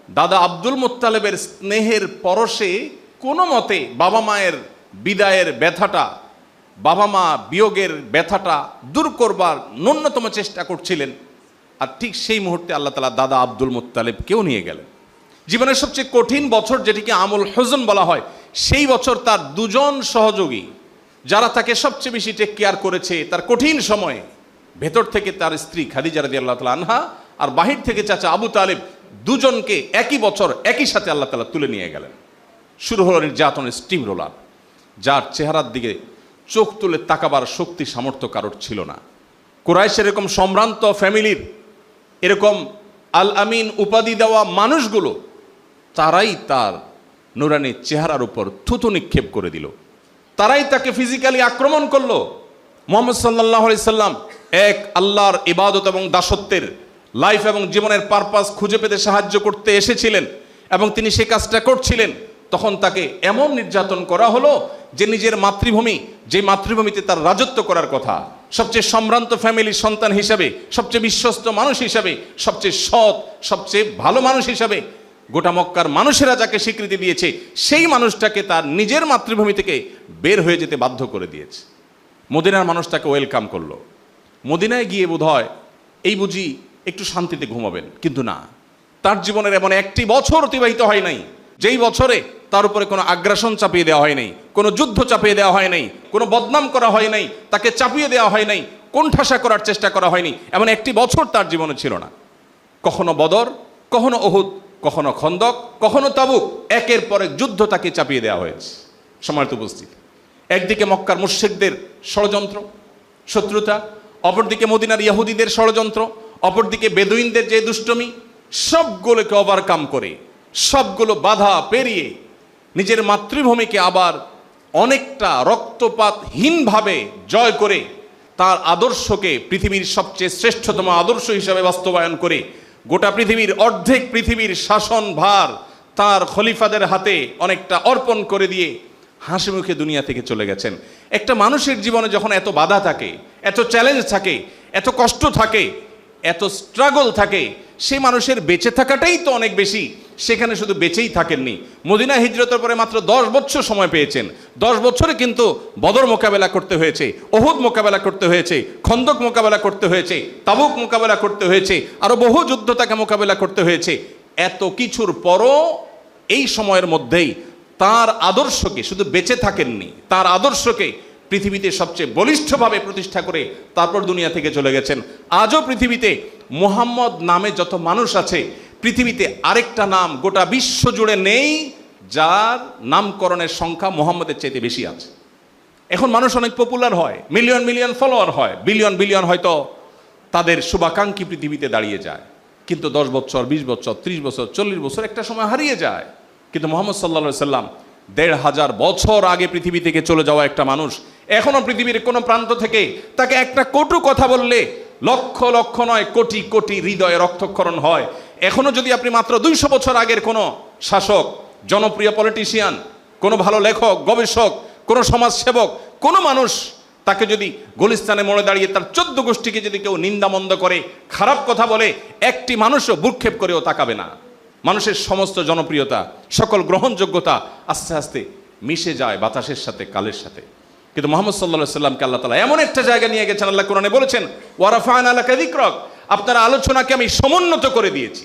দাদা আব্দুল মুত্তালেবের স্নেহের পরশে কোনো মতে বাবা মায়ের বিদায়ের ব্যথাটা, বাবা মা বিয়োগের ব্যথাটা দূর করবার ন্যূনতম চেষ্টা করছিলেন। আর ঠিক সেই মুহূর্তে আল্লাহ তাআলা দাদা আব্দুল মুত্তালেবকেও নিয়ে গেলেন। জীবনের সবচেয়ে কঠিন বছর, যেটিকে আমুল হুজন বলা হয়, সেই বছর তার দুজন সহযোগী, যারা তাকে সবচেয়ে বেশি টেক কেয়ার করেছে তার কঠিন সময়ে, ভেতর থেকে তার স্ত্রী খাদিজা রাদিয়াল্লাহু তাআলা আনহা আর বাহির থেকে চাচা আবু তালেব, দুজনকে একই বছর একই সাথে আল্লাহ তাআলা তুলে নিয়ে গেলেন। শুরু হলো নির্যাতনের স্টিম রোলার, যার চেহারার দিকে চোখ তুলে তাকাবার শক্তি সামর্থ্য কারোর ছিল না। কুরাইশের এরকম সম্ভ্রান্ত ফ্যামিলির এরকম আল আমিন উপাধি দেওয়া মানুষগুলো, তারাই তার নুরানি চেহারার উপর থুতু নিক্ষেপ করে দিল, তারাই তাকে ফিজিক্যালি আক্রমণ করলো। মুহাম্মদ সাল্লাল্লাহু আলাইহি সাল্লাম এক আল্লাহর ইবাদত এবং দাসত্বের লাইফ এবং জীবনের পারপাস খুঁজে পেতে সাহায্য করতে এসেছিলেন এবং তিনি সেই কাজটা করছিলেন। তখন তাকে এমন নির্যাতন করা হলো যে নিজের মাতৃভূমি, যে মাতৃভূমিতে তার রাজত্ব করার কথা, সবচেয়ে সম্ভ্রান্ত ফ্যামিলির সন্তান হিসাবে, সবচেয়ে বিশ্বস্ত মানুষ হিসাবে, সবচেয়ে সৎ, সবচেয়ে ভালো মানুষ হিসাবে গোটা মক্কার মানুষেরা যাকে স্বীকৃতি দিয়েছে, সেই মানুষটাকে তার নিজের মাতৃভূমি থেকে বের হয়ে যেতে বাধ্য করে দিয়েছে। মদিনার মানুষ তাকে ওয়েলকাম করলো। মদিনায় গিয়ে বোধহয় এই বুঝি একটু শান্তিতে ঘুমাবেন, কিন্তু না, তার জীবনের এমন একটি বছর অতিবাহিত হয় নাই যেই বছরে তার উপরে কোনো আগ্রাসন চাপিয়ে দেওয়া হয় নাই, কোনো যুদ্ধ চাপিয়ে দেওয়া হয় নাই, কোনো বদনাম করা হয় নাই, তাকে চাপিয়ে দেওয়া হয় নাই, কোণঠাসা করার চেষ্টা করা হয়নি। এমন একটি বছর তার জীবনে ছিল না। কখনো বদর, কখনো উহুদ, কখনো খন্দক, কখনো তাবুক, একের পর এক যুদ্ধ তাকে চাপিয়ে দেওয়া হয়েছে। সম্মানিত উপস্থিতি, একদিকে মক্কার মুশরিকদের ষড়যন্ত্র, শত্রুতা, অপরদিকে মদিনার ইহুদিদের ষড়যন্ত্র, অপরদিকে বেদুইনদের যে দুষ্টমি, সবগুলোকে ওভারকাম করে, সবগুলো বাধা পেরিয়ে নিজের মাতৃভূমিকে আবার অনেকটা রক্তপাতহীনভাবে জয় করে তার আদর্শকে পৃথিবীর সবচেয়ে শ্রেষ্ঠতম আদর্শ হিসাবে বাস্তবায়ন করে গোটা পৃথিবীর অর্ধেক পৃথিবীর শাসন ভার তার খলিফাদের হাতে অনেকটা অর্পণ করে দিয়ে হাসি মুখে দুনিয়া থেকে চলে গেছেন। একটা মানুষের জীবনে যখন এত বাধা থাকে, এত চ্যালেঞ্জ থাকে, এত কষ্ট থাকে, এত স্ট্রাগল থাকে, সেই মানুষের বেঁচে থাকাটাই তো অনেক বেশি। সেখানে শুধু বেঁচেই থাকেননি, মদিনা হিজরতের পরে মাত্র 10 বছর সময় পেয়েছেন। 10 বছরে কিন্তু বদর মোকাবেলা করতে হয়েছে, উহুদ মোকাবেলা করতে হয়েছে, খন্দক মোকাবেলা করতে হয়েছে, তাবুক মোকাবেলা করতে হয়েছে, আরো বহু যুদ্ধ তাকে মোকাবেলা করতে হয়েছে। এত কিছুর পরও এই সময়ের মধ্যেই তার আদর্শকে শুধু বেঁচে থাকেননি, তার আদর্শকে পৃথিবীতে সবচেয়ে বলিষ্ঠভাবে প্রতিষ্ঠা করে তারপর দুনিয়া থেকে চলে গেছেন। আজও পৃথিবীতে মুহাম্মদ নামে যত মানুষ আছে, পৃথিবীতে আরেকটা নাম গোটা বিশ্ব জুড়ে নেই যার নামকরণের সংখ্যা মুহাম্মদের চাইতে বেশি আছে। এখন মানুষ অনেক পপুলার হয়, মিলিয়ন মিলিয়ন ফলোয়ার হয়, বিলিয়ন বিলিয়ন হয়তো তাদের শুভাকাঙ্ক্ষী পৃথিবীতে দাঁড়িয়ে যায়, কিন্তু 10 বছর, 20 বছর, 30 বছর, 40 বছর একটা সময় হারিয়ে যায়। কিন্তু মুহাম্মদ সাল্লাল্লাহু আলাইহি সাল্লাম 1500 বছর আগে পৃথিবী থেকে চলে যাওয়া একটা মানুষ, এখনো পৃথিবীর কোনো প্রান্ত থেকে তাকে একটা কটু কথা বললে লক্ষ লক্ষ নয় কোটি কোটি হৃদয়ে রক্তক্ষরণ হয়। এখনো যদি আপনি মাত্র 200 বছর আগের কোনো শাসক, জনপ্রিয় পলিটিশিয়ান, কোনো ভালো লেখক, গবেষক, কোনো সমাজসেবক, কোনো মানুষ তাকে যদি গুলিস্তানে মোড়ে দাঁড়িয়ে তার 14 গোষ্ঠীকে যদি কেউ নিন্দামন্দ করে, খারাপ কথা বলে, একটি মানুষও ভ্রুক্ষেপ করেও তাকাবে না। মানুষের সমস্ত জনপ্রিয়তা, সকল গ্রহণযোগ্যতা আস্তে আস্তে মিশে যায় বাতাসের সাথে, কালের সাথে। কিন্তু মুহাম্মদ সাল্লাল্লাহু আলাইহি সাল্লামকে আল্লাহ তাআলা এমন একটা জায়গা নিয়ে গেছেন, আল্লাহ কোরআনে বলেছেন, ওয়া রাফা'না লাকা যিকরাক, আপনার আলোচনাকে আমি সমুন্নত করে দিয়েছি।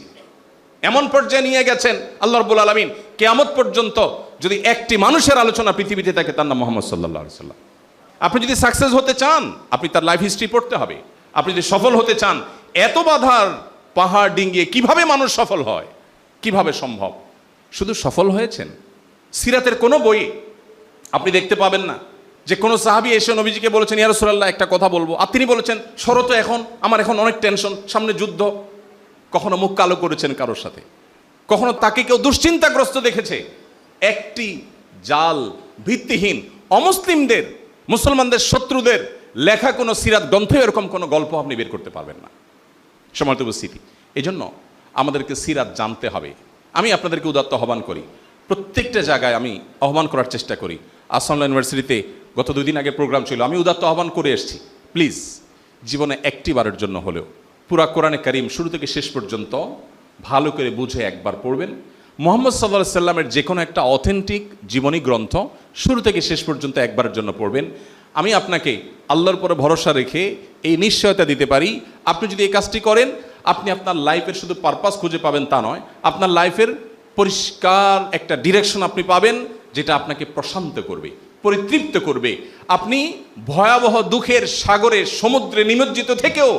এমন পর্যায়ে নিয়ে গেছেন আল্লাহ রাব্বুল আলামিন, কিয়ামত পর্যন্ত যদি একটি মানুষের আলোচনা পৃথিবীতে থাকে, তার নাম মুহাম্মদ সাল্লাল্লাহু আলাইহি সাল্লাম। আপনি যদি সাকসেস হতে চান, আপনি তার লাইফ হিস্ট্রি পড়তে হবে। আপনি যদি সফল হতে চান, এত বাধার পাহাড় ডিঙ্গিয়ে কিভাবে মানুষ সফল হয়, কিভাবে সম্ভব? শুধু সফল হয়েছেন? সিরাতের কোনো বইয়ে আপনি দেখতে পাবেন না যে কোনো সাহাবী এসে নবীজিকে বলেছেন, ইয়া রাসূলুল্লাহ একটা কথা বলবো, আর তিনি বলেছেন, শরত এখন আমার এখন অনেক টেনশন, সামনে যুদ্ধ। কখনো মুখ কালো করেছেন কারোর সাথে? কখনো তাকে কেউ দুশ্চিন্তাগ্রস্ত দেখেছে? একটি জাল ভিত্তিহীন অমুসলিমদের, মুসলমানদের শত্রুদের লেখা কোনো সিরাত গ্রন্থে এরকম কোনো গল্প আপনি বের করতে পারবেন না। সম্মানিত উপস্থিতি, এই জন্য আমাদেরকে সিরাত জানতে হবে। আমি আপনাদেরকে উদাত্ত আহ্বান করি, প্রত্যেকটা জায়গায় আমি আহ্বান করার চেষ্টা করি। আসসালাম ইউনিভার্সিটিতে গত 2 দিন আগের প্রোগ্রাম ছিল, আমি উদাত্ত আহ্বান করে এসেছি, প্লিজ জীবনে একটি বারের জন্য হলেও পুরা কোরআনে কারীম শুরু থেকে শেষ পর্যন্ত ভালো করে বুঝে একবার পড়বেন। মুহাম্মদ সাল্লাল্লাহু আলাইহি সাল্লামের যে কোনো একটা অথেন্টিক জীবনী গ্রন্থ শুরু থেকে শেষ পর্যন্ত একবারের জন্য পড়বেন। আমি আপনাকে আল্লাহর উপরে ভরসা রেখে এই নিশ্চয়তা দিতে পারি, আপনি যদি এই কাজটি করেন, আপনি আপনার লাইফের শুধু পারপাস খুঁজে পাবেন তা নয়, আপনার লাইফের পরিষ্কার একটা ডিরেকশন আপনি পাবেন, যেটা আপনাকে প্রশান্ত করবে, পরিতৃপ্ত করবে। আপনি ভয়াবহ দুঃখের সাগরে, সমুদ্রে নিমজ্জিত থেকেও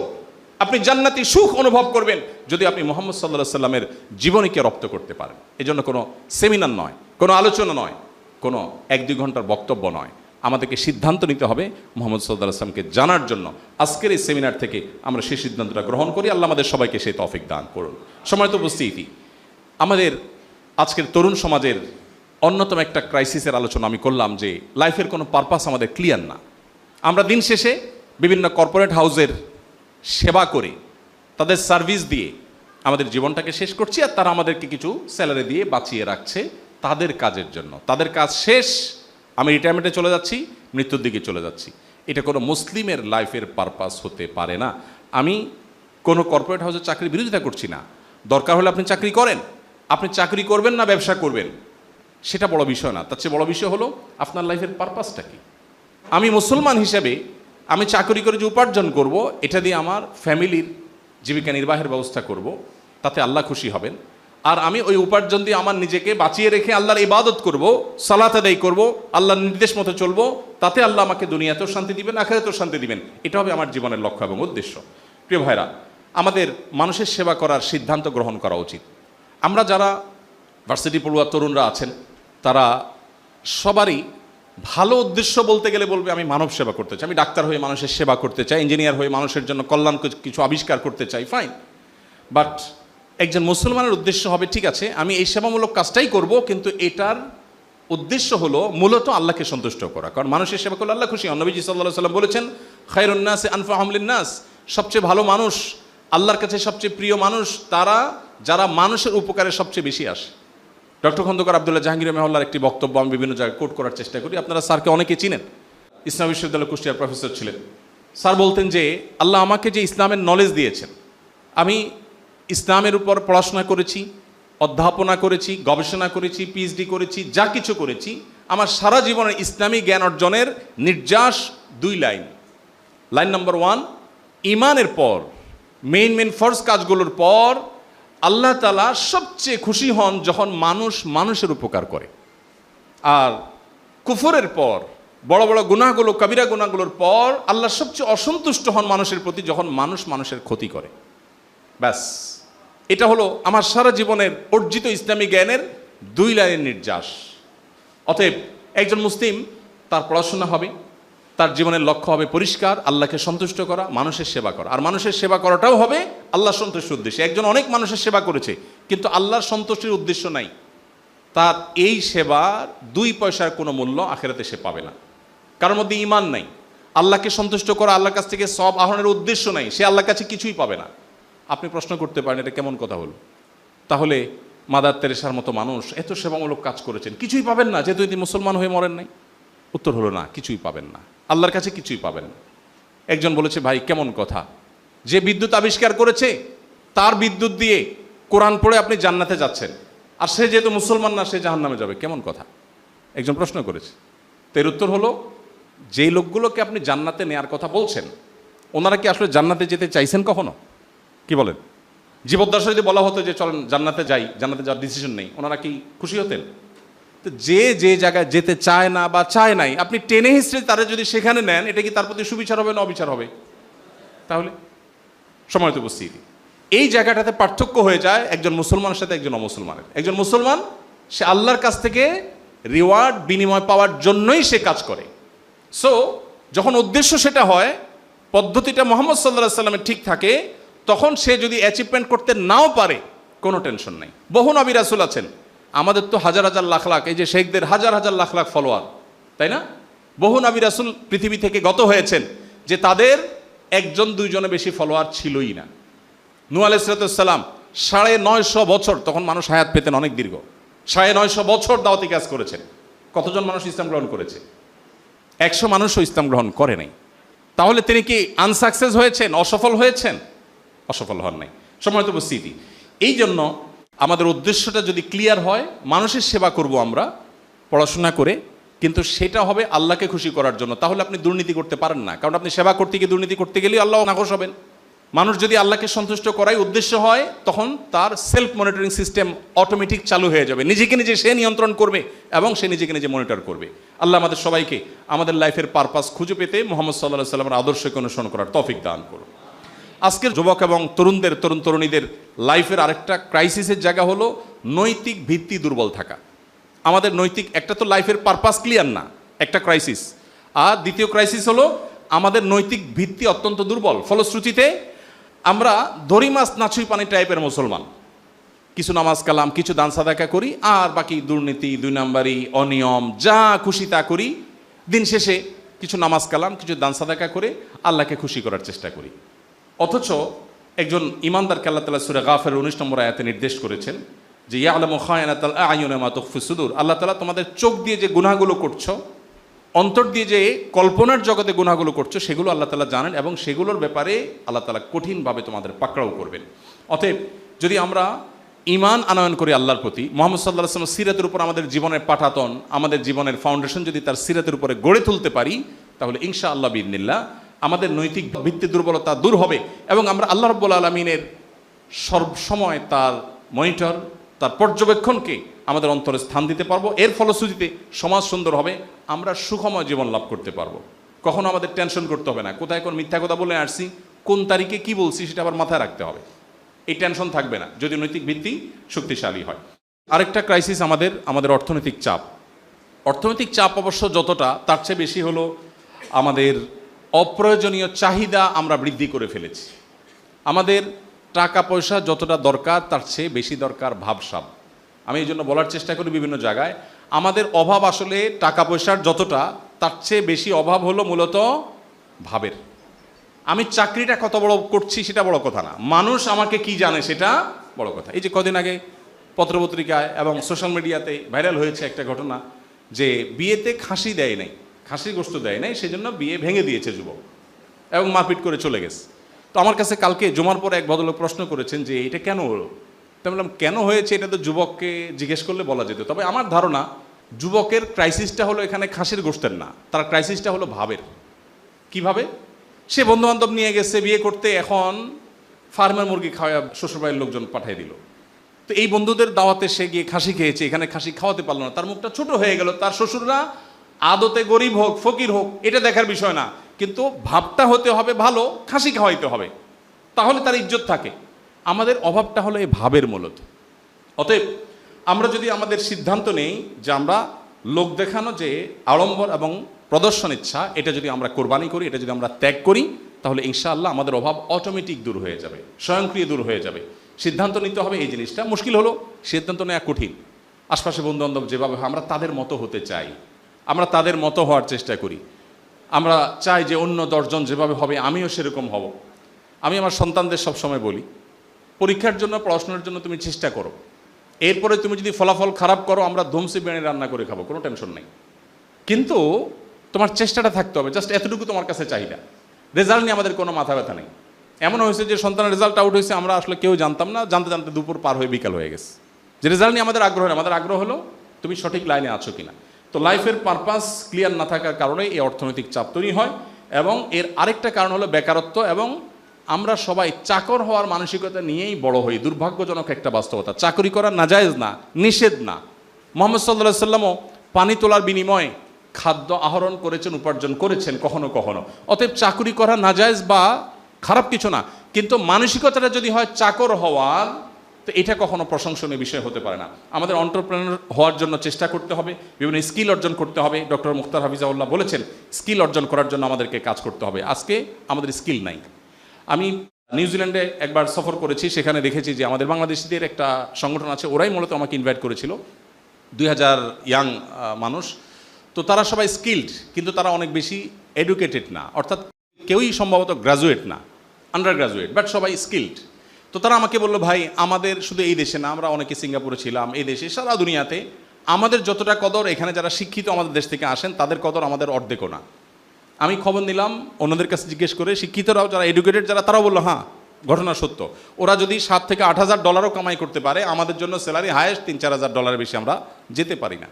আপনি জান্নাতি সুখ অনুভব করবেন, যদি আপনি মুহাম্মদ সাল্লাল্লাহু আলাইহি সাল্লামের জীবনীকে রপ্ত করতে পারেন। এজন্য কোনো সেমিনার নয়, কোনো আলোচনা নয়, কোনো 1-2 ঘন্টার বক্তব্য নয়, আমাদেরকে সিদ্ধান্ত নিতে হবে মুহাম্মদ সাল্লাল্লাহু আলাইহি সাল্লামকে জানার জন্য। আজকের এই সেমিনার থেকে আমরা সেই সিদ্ধান্তটা গ্রহণ করি। আল্লাহ আমাদের সবাইকে সেই তৌফিক দান করুন। সম্মানিত উপস্থিতি, আমাদের আজকের তরুণ সমাজের অন্যতম একটা ক্রাইসিসের আলোচনা আমি করলাম, যে লাইফের কোনো পারপাস আমাদের ক্লিয়ার না। আমরা দিন শেষে বিভিন্ন কর্পোরেট হাউসের সেবা করে, তাদের সার্ভিস দিয়ে আমাদের জীবনটাকে শেষ করছি, আর তারা আমাদেরকে কিছু স্যালারি দিয়ে বাঁচিয়ে রাখছে তাদের কাজের জন্য। তাদের কাজ শেষ, আমি রিটায়ারমেন্টে চলে যাচ্ছি, মৃত্যুর দিকে চলে যাচ্ছি। এটা কোনো মুসলিমের লাইফের পারপাস হতে পারে না। আমি কোনো কর্পোরেট হাউসের চাকরির বিরোধিতা করছি না, দরকার হলে আপনি চাকরি করেন, আপনি চাকরি করবেন না ব্যবসা করবেন সেটা বড় বিষয় না। তার চেয়ে বড় বিষয় হলো আপনার লাইফের পারপাসটা কি। আমি মুসলমান হিসেবে আমি চাকরি করে যে উপার্জন করব, এটা দিয়ে আমার ফ্যামিলির জীবিকা নির্বাহের ব্যবস্থা করব, তাতে আল্লাহ খুশি হবেন। আর আমি ওই উপার্জন দিয়ে আমার নিজেকে বাঁচিয়ে রেখে আল্লাহর ইবাদত করব, সালাত আদায় করব, আল্লাহর নির্দেশ মতো চলবো, তাতে আল্লাহ আমাকে দুনিয়াতেও শান্তি দিবেন, আখিরাতেও শান্তি দিবেন। এটা হবে আমার জীবনের লক্ষ্য এবং উদ্দেশ্য। প্রিয় ভাইরা, আমাদের মানুষের সেবা করার সিদ্ধান্ত গ্রহণ করা উচিত। আমরা যারা ভার্সিটি পড়ুয়া তরুণরা আছেন, তারা সবারই ভালো উদ্দেশ্য বলতে গেলে বলবে আমি মানব সেবা করতে চাই, আমি ডাক্তার হয়ে মানুষের সেবা করতে চাই, ইঞ্জিনিয়ার হয়ে মানুষের জন্য কল্যাণ কিছু আবিষ্কার করতে চাই, ফাইন। বাট একজন মুসলমানের উদ্দেশ্য হবে, ঠিক আছে আমি এই সেবামূলক কাজটাই করব, কিন্তু এটার উদ্দেশ্য হলো মূলত আল্লাহকে সন্তুষ্ট করা। কারণ মানুষের সেবা করলে আল্লাহ খুশি হন। নবীজি সাল্লাল্লাহু আলাইহি সাল্লাম বলেছেন, খায়রুন নাসি আনফাহুম লিন-নাস, সবচেয়ে ভালো মানুষ, আল্লাহর কাছে সবচেয়ে প্রিয় মানুষ তারা যারা মানুষের উপকারে সবচেয়ে বেশি আসে। ডক্টর খন্দকার আব্দুল্লাহ জাহাঙ্গীর রহমাহুল্লাহর একটি বক্তব্য আমি বিভিন্ন জায়গায় কোট করার চেষ্টা করি। আপনারা স্যারকে অনেকে চিনেন, ইসলাম বিশ্ববিদ্যালয় কুষ্টিয়ার প্রফেসর ছিলেন। স্যার বলতেন যে আল্লাহ আমাকে যে ইসলামের নলেজ দিয়েছেন, আমি ইসলামের উপর পড়াশোনা করেছি, অধ্যাপনা করেছি, গবেষণা করেছি, পিএইচডি করেছি, যা কিছু করেছি, আমার সারা জীবনের ইসলামী জ্ঞান অর্জনের নির্যাস 2 লাইন। লাইন নাম্বার 1, ইমানের পর মেইন ফরজ কাজগুলোর পর আল্লাহ তাআলা সবচেয়ে খুশি হন যখন মানুষ মানুষের উপকার করে। আর কুফরের পর, বড় বড় গুনাহগুলো, কবিরা গুনাহগুলোর পর আল্লাহ সবচেয়ে অসন্তুষ্ট হন মানুষের প্রতি যখন মানুষ মানুষের ক্ষতি করে। ব্যাস, এটা হলো আমার সারা জীবনের অর্জিত ইসলামী জ্ঞানের 2 লাইনের নির্যাস। অতএব একজন মুসলিম, তার পড়াশোনা হবে, তার জীবনের লক্ষ্য হবে পরিষ্কার, আল্লাহকে সন্তুষ্ট করা, মানুষের সেবা করা। আর মানুষের সেবা করাটাও হবে আল্লাহ সন্তুষ্টির উদ্দেশ্যে। একজন অনেক মানুষের সেবা করেছে কিন্তু আল্লাহর সন্তুষ্টির উদ্দেশ্য নাই, তার এই সেবার 2 পয়সার কোনো মূল্য আখিরাতে সে পাবে না। কারোর মধ্যে ঈমান নাই, আল্লাহকে সন্তুষ্ট করা, আল্লাহর কাছ থেকে সওয়াব আহরণের উদ্দেশ্য নাই, সে আল্লাহর কাছে কিছুই পাবে না। আপনি প্রশ্ন করতে পারেন এটা কেমন কথা হলো? তাহলে মাদার তেরেসার মতো মানুষ এত সেবামূলক কাজ করেছেন, কিছুই পাবেন না যেহেতু তিনি মুসলমান হয়ে মরেন নাই। উত্তর হলো না, কিছুই পাবেন না, আল্লাহর কাছে কিছুই পাবেন না। একজন বলেছে, ভাই কেমন কথা, যে বিদ্যুৎ আবিষ্কার করেছে তার বিদ্যুৎ দিয়ে কোরআন পড়ে আপনি জান্নাতে যাচ্ছেন, আর সে যেহেতু মুসলমান না সে জাহান্নামে যাবে, কেমন কথা? একজন প্রশ্ন করেছে। তো এর উত্তর হলো, যেই লোকগুলোকে আপনি জান্নাতে নেয়ার কথা বলছেন ওনারা কি আসলে জান্নাতে যেতে চাইছেন কখনো? কি বলেন? জীবদ্দশা যদি বলা হতো যে চলেন জান্নাতে যাই, জান্নাতে যাওয়ার ডিসিশন নেই, ওনারা কি খুশি হতেন? তো যে যে জায়গায় যেতে চায় না বা চায় নাই, আপনি টেনে হিস্ট্রি তারা যদি সেখানে নেন, এটা কি তার প্রতি সুবিচার হবে না অবিচার হবে? তাহলে সময় তো উপস্থিতি এই জায়গাটাতে পার্থক্য হয়ে যায় একজন মুসলমানের সাথে একজন অমুসলমানের। একজন মুসলমান সে আল্লাহর কাছ থেকে রিওয়ার্ড বিনিময় পাওয়ার জন্যই সে কাজ করে। সো যখন উদ্দেশ্য সেটা হয়, পদ্ধতিটা মুহাম্মদ সাল্লাল্লাহু আলাইহি সাল্লামের ঠিক থাকে, তখন সে যদি অ্যাচিভমেন্ট করতে নাও পারে কোনো টেনশন নেই। বহু নবী রাসূল আছেন, আমাদের তো হাজার হাজার লাখ লাখ, এই যে শেখদের হাজার হাজার লাখ লাখ ফলোয়ার, তাই না? বহু নবী রাসূল পৃথিবী থেকে গত হয়েছেন যে তাদের একজন দুইজনে বেশি ফলোয়ার ছিলই না। নূহ আলাইহিস সালাম 950 বছর, তখন মানুষ হায়াত পেতেন অনেক দীর্ঘ, 950 বছর দাওয়াতি কাজ করেছেন। কতজন মানুষ ইসলাম গ্রহণ করেছে? 100 মানুষও ইসলাম গ্রহণ করে নাই। তাহলে তিনি কি আনসাকসেস হয়েছেন, অসফল হয়েছেন? অসফল হন নাই। সময় তো উপস্থিতি এই জন্য আমাদের উদ্দেশ্যটা যদি ক্লিয়ার হয়, মানুষের সেবা করব আমরা পড়াশোনা করে, কিন্তু সেটা হবে আল্লাহকে খুশি করার জন্য। তাহলে আপনি দুর্নীতি করতে পারেন না, কারণ আপনি সেবা করতে গিয়ে দুর্নীতি করতে গেলেই আল্লাহ নাখোশ হবেন। মানুষ যদি আল্লাহকে সন্তুষ্ট করাই উদ্দেশ্য হয়, তখন তার সেলফ মনিটরিং সিস্টেম অটোমেটিক চালু হয়ে যাবে, নিজেকে নিজে সে নিয়ন্ত্রণ করবে এবং সে নিজেকে নিজে মনিটর করবে। আল্লাহ আমাদের সবাইকে আমাদের লাইফের পারপাস খুঁজে পেতে মুহাম্মদ সাল্লাল্লাহু আলাইহি সাল্লামের আদর্শকে অনুসরণ করার তৌফিক দান করুন। আজকের যুবক এবং তরুণ তরুণীদের লাইফের আরেকটা ক্রাইসিসের জায়গা হলো নৈতিক ভিত্তি দুর্বল থাকা। আমাদের নৈতিক, একটা তো লাইফের পারপাস ক্লিয়ার না, একটা ক্রাইসিস, আর দ্বিতীয় ক্রাইসিস হলো আমাদের নৈতিক ভিত্তি অত্যন্ত দুর্বল। ফলশ্রুতিতে আমরা দড়ি মাছ নাছুই পানি টাইপের মুসলমান, কিছু নামাজ কালাম, কিছু দান সাদাকা করি, আর বাকি দুর্নীতি, 2 নাম্বারি, অনিয়ম, যা খুশি তা করি। দিন শেষে কিছু নামাজ কালাম, কিছু দান সাদাকা করে আল্লাহকে খুশি করার চেষ্টা করি। অথচ একজন ইমানদারকে আল্লাহ তাআলা সূরা গাফিরের 19 নম্বর আয়াতে নির্দেশ করেছেন যে ইয়ালামু খায়িনাতাল আ'য়ুনি মা তুখফি সুদূর। আল্লাহ তাআলা তোমাদের চোখ দিয়ে যে গুনাহগুলো করছো, অন্তর দিয়ে যে কল্পনার জগতে গুনাহগুলো করছো, সেগুলো আল্লাহ তাআলা জানেন এবং সেগুলোর ব্যাপারে আল্লাহ তাআলা কঠিনভাবে তোমাদের পাকড়াও করবেন। অতএব যদি আমরা ঈমান আনয়ন করি আল্লাহর প্রতি, মুহাম্মদ সাল্লাল্লাহু আলাইহি ওয়াসাল্লামের সিরাতের উপর আমাদের জীবনের পাঠাতন, আমাদের জীবনের ফাউন্ডেশন যদি তার সিরাতের উপরে গড়ে তুলতে পারি, তাহলে ইনশাআল্লাহ বিইذনিল্লাহ আমাদের নৈতিক ভিত্তি দুর্বলতা দূর হবে এবং আমরা আল্লাহ রাব্বুল আলামিনের সবসময় তার মনিটর, তার পর্যবেক্ষণকে আমাদের অন্তরে স্থান দিতে পারবো। এর ফলশ্রুতিতে সমাজ সুন্দর হবে, আমরা সুখময় জীবন লাভ করতে পারবো। কখনো আমাদের টেনশন করতে হবে না, কোথায় কোন মিথ্যা কথা বলে আসছি, কোন তারিখে কি বলছি সেটা আবার মাথায় রাখতে হবে, এই টেনশন থাকবে না যদি নৈতিক ভিত্তি শক্তিশালী হয়। আরেকটা ক্রাইসিস আমাদের অর্থনৈতিক চাপ। অর্থনৈতিক চাপ অবশ্য যতটা, তার চেয়ে বেশি হলো আমাদের অপ্রয়োজনীয় চাহিদা আমরা বৃদ্ধি করে ফেলেছি। আমাদের টাকা পয়সা যতটা দরকার তার চেয়ে বেশি দরকার ভাবসাব। আমি এই জন্য বলার চেষ্টা করি বিভিন্ন জায়গায়, আমাদের অভাব আসলে টাকা পয়সার যতটা, তার চেয়ে বেশি অভাব হলো মূলত ভাবের। আমি চাকরিটা কত বড় করছি সেটা বড় কথা না, মানুষ আমাকে কি জানে সেটা বড় কথা। এই যে কদিন আগে পত্রপত্রিকায় এবং সোশ্যাল মিডিয়াতে ভাইরাল হয়েছে একটা ঘটনা, যে বিয়েতে খাসি দেয় নাই, খাসির গোশত দেয় নাই, সেজন্য বিয়ে ভেঙে দিয়েছে যুবক এবং মারপিট করে চলে গেছে। তো আমার কাছে কালকে জুমার পরে এক ভদ্রলোক প্রশ্ন করেছেন যে এটা কেন হলো। তো বললাম কেন হয়েছে এটা তো যুবককে জিজ্ঞেস করলে বলা যেত। তবে আমার ধারণা যুবকের ক্রাইসিসটা হলো এখানে খাসির গোশতের না, তার ক্রাইসিসটা হলো ভাবের। কিভাবে? সে বন্ধুবান্ধব নিয়ে গেছে বিয়ে করতে, এখন ফার্মের মুরগি খাওয়া শ্বশুরবাড়ির লোকজন পাঠিয়ে দিল। তো এই বন্ধুদের দাওয়াতে সে গিয়ে খাসি খেয়েছে, এখানে খাসি খাওয়াতে পারলো না, তার মুখটা ছোট হয়ে গেল। তার শ্বশুররা আদতে গরিব হোক ফকির হোক এটা দেখার বিষয় না, কিন্তু ভাবটা হতে হবে ভালো, খাসি খাওয়াইতে হবে, তাহলে তার ইজ্জত থাকে। আমাদের অভাবটা হলো এই ভাবের মূলত। অতএব আমরা যদি আমাদের সিদ্ধান্ত নেই যে আমরা লোক দেখানো যে আড়ম্বর এবং প্রদর্শন ইচ্ছা, এটা যদি আমরা কোরবানি করি, এটা যদি আমরা ত্যাগ করি, তাহলে ইনশাআল্লাহ আমাদের অভাব অটোমেটিক দূর হয়ে যাবে, স্বয়ংক্রিয় দূর হয়ে যাবে। সিদ্ধান্ত নিতে হবে এই জিনিসটা। মুশকিল হলো সিদ্ধান্ত নেওয়া কঠিন। আশপাশে বন্ধুবান্ধব যেভাবে আমরা তাদের মতো হতে চাই, আমরা তাদের মতো হওয়ার চেষ্টা করি। আমরা চাই যে অন্য 10 জন যেভাবে হবে আমিও সেরকম হব। আমি আমার সন্তানদের সবসময় বলি, পরীক্ষার জন্য পড়াশোনার জন্য তুমি চেষ্টা করো, এরপরে তুমি যদি ফলাফল খারাপ করো আমরা ধুমসি বিরিয়ানি রান্না করে খাবো, কোনো টেনশন নেই। কিন্তু তোমার চেষ্টাটা থাকতে হবে, জাস্ট এতটুকু তোমার কাছে চাহিদা। রেজাল্ট নিয়ে আমাদের কোনো মাথা ব্যথা নেই। এমন হয়েছে যে সন্তানের রেজাল্ট আউট হয়েছে, আমরা আসলে কেউ জানতাম না, জানতে জানতে দুপুর পার হয়ে বিকাল হয়ে গেছে। যে রেজাল্ট নিয়ে আমাদের আগ্রহ নেই, আমাদের আগ্রহ হলো তুমি সঠিক লাইনে আছো কিনা। তো লাইফের পারপাস ক্লিয়ার না থাকার কারণে এই অর্থনৈতিক চাপ তৈরি হয়, এবং এর আরেকটা কারণ হলো বেকারত্ব, এবং আমরা সবাই চাকর হওয়ার মানসিকতা নিয়েই বড় হই। দুর্ভাগ্যজনক একটা বাস্তবতা। চাকরি করা নাজায়েজ না, নিষেধ না। মুহাম্মদ সাল্লাল্লাহু আলাইহি সাল্লামও পানি তোলার বিনিময়ে খাদ্য আহরণ করেছেন, উপার্জন করেছেন কখনো কখনো। অতএব চাকরি করা নাজায়েজ বা খারাপ কিছু না, কিন্তু মানসিকতাটা যদি হয় চাকর হওয়ার, তো এটা কখনো প্রশংসনীয় বিষয় হতে পারে না। আমাদের এন্টারপ্রেনার হওয়ার জন্য চেষ্টা করতে হবে, বিভিন্ন স্কিল অর্জন করতে হবে। ডক্টর মুখতার হাফিজাউল্লাহ বলেছেন স্কিল অর্জন করার জন্য আমাদেরকে কাজ করতে হবে। আজকে আমাদের স্কিল নাই। আমি নিউজিল্যান্ডে একবার সফর করেছি, সেখানে দেখেছি যে আমাদের বাংলাদেশিদের একটা সংগঠন আছে, ওরাই মূলত আমাকে ইনভাইট করেছিল, 2000 ইয়াং মানুষ। তো তারা সবাই স্কিলড, কিন্তু তারা অনেক বেশি এডুকেটেড না, অর্থাৎ কেউই সম্ভবত গ্রাজুয়েট না, আন্ডার গ্রাজুয়েট, বাট সবাই স্কিলড। তো তারা আমাকে বললো, ভাই আমাদের শুধু এই দেশে না, আমরা অনেকে সিঙ্গাপুরে ছিলাম, এই দেশে সারা দুনিয়াতে আমাদের যতটা কদর এখানে যারা শিক্ষিত আমাদের দেশ থেকে আসেন তাদের কদর আমাদের অর্ধেকও না। আমি খবর নিলাম অন্যদের কাছে জিজ্ঞেস করে, শিক্ষিতরাও যারা এডুকেটেড যারা, তারাও বললো হ্যাঁ ঘটনা সত্য। ওরা যদি $7,000 থেকে $8,000 কামাই করতে পারে, আমাদের জন্য স্যালারি হায়েস্ট $3,000-4,000 বেশি আমরা যেতে পারি না।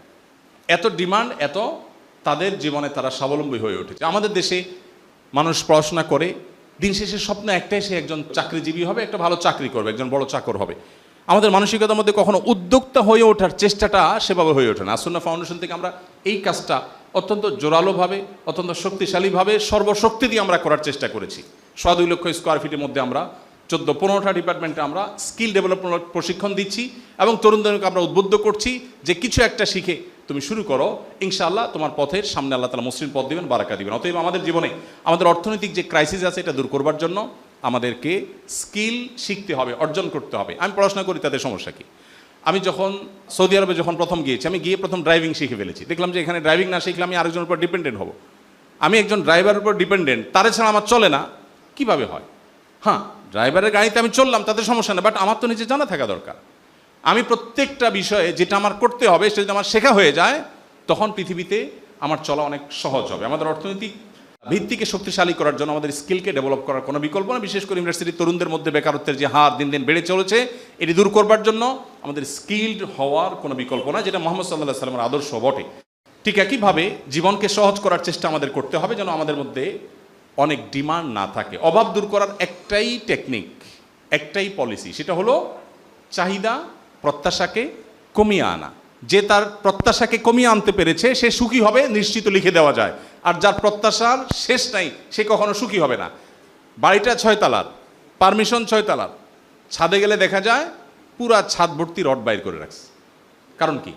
এত ডিমান্ড, এত তাদের জীবনে তারা স্বাবলম্বী হয়ে উঠেছে। আমাদের দেশে মানুষ পড়াশোনা করে, দিন শেষে স্বপ্ন একটাই, সে একজন চাকরিজীবী হবে, একটা ভালো চাকরি করবে, একজন বড় চাকর হবে। আমাদের মানসিকতার মধ্যে কখনো উদ্যোক্তা হয়ে ওঠার চেষ্টাটা সেভাবে হয়ে ওঠে না। আসুন্নাহ ফাউন্ডেশন থেকে আমরা এই কাজটা অত্যন্ত জোরালোভাবে, অত্যন্ত শক্তিশালীভাবে, সর্বশক্তি দিয়ে আমরা করার চেষ্টা করেছি। 2.5 লক্ষ স্কোয়ার ফিটের মধ্যে আমরা 14-15টা ডিপার্টমেন্টে আমরা স্কিল ডেভেলপমেন্ট প্রশিক্ষণ দিচ্ছি, এবং তরুণদেরকে আমরা উদ্বুদ্ধ করছি যে কিছু একটা শিখে তুমি শুরু করো, ইনশাআল্লাহ তোমার পথের সামনে আল্লাহ তাআলা মসৃণ পথ দিবেন, বারাকা দিবেন। অতএব আমাদের জীবনে আমাদের অর্থনৈতিক যে ক্রাইসিস আছে এটা দূর করবার জন্য আমাদেরকে স্কিল শিখতে হবে, অর্জন করতে হবে। আমি পড়াশোনা করি, তাদের সমস্যা কি? আমি যখন সৌদি আরবে যখন প্রথম গিয়েছি, আমি গিয়ে প্রথম ড্রাইভিং শিখে ফেলেছি। দেখলাম যে এখানে ড্রাইভিং না শিখলে আমি আরেকজনের উপর ডিপেন্ডেন্ট হব। আমি একজন ড্রাইভারের উপর ডিপেন্ডেন্ট, তারা ছাড়া আমার চলে না, কিভাবে হয়? হ্যাঁ, ড্রাইভারের গাড়িতে আমি চললাম, তাদের সমস্যা না, বাট আমার তো নিজে জানা থাকা দরকার। আমি প্রত্যেকটা বিষয়ে যেটা আমার করতে হবে সেটা যদি আমার শেখা হয়ে যায়, তখন পৃথিবীতে আমার চলা অনেক সহজ হবে। আমাদের অর্থনৈতিক ভিত্তিকে শক্তিশালী করার জন্য আমাদের স্কিলকে ডেভেলপ করার কোনো বিকল্প না। বিশেষ করে ইউনিভার্সিটির তরুণদের মধ্যে বেকারত্বের যে হার দিন দিন বেড়ে চলেছে, এটি দূর করবার জন্য আমাদের স্কিলড হওয়ার কোনো বিকল্প না, যেটা মুহাম্মদ সাল্লাল্লাহু আলাইহি ওয়াসাল্লামের আদর্শ বটে। ঠিক একইভাবে জীবনকে সহজ করার চেষ্টা আমাদের করতে হবে, যেন আমাদের মধ্যে অনেক ডিমান্ড না থাকে। অভাব দূর করার একটাই টেকনিক, একটাই পলিসি, সেটা হলো চাহিদা প্রত্যাশাকে কমিয়ে আনা। যে তার প্রত্যাশাকে কমিয়ে আনতে পেরেছে সে সুখী হবে, নিশ্চিত লিখে দেওয়া যায়। আর যার প্রত্যাশার শেষ নাই সে কখনো সুখী হবে না। বাড়িটা 6 তলার, পারমিশন 6 তলার, ছাদে গেলে দেখা যায় পুরা ছাদ ভর্তি রড বাইর করে রাখছে। কারণ কি?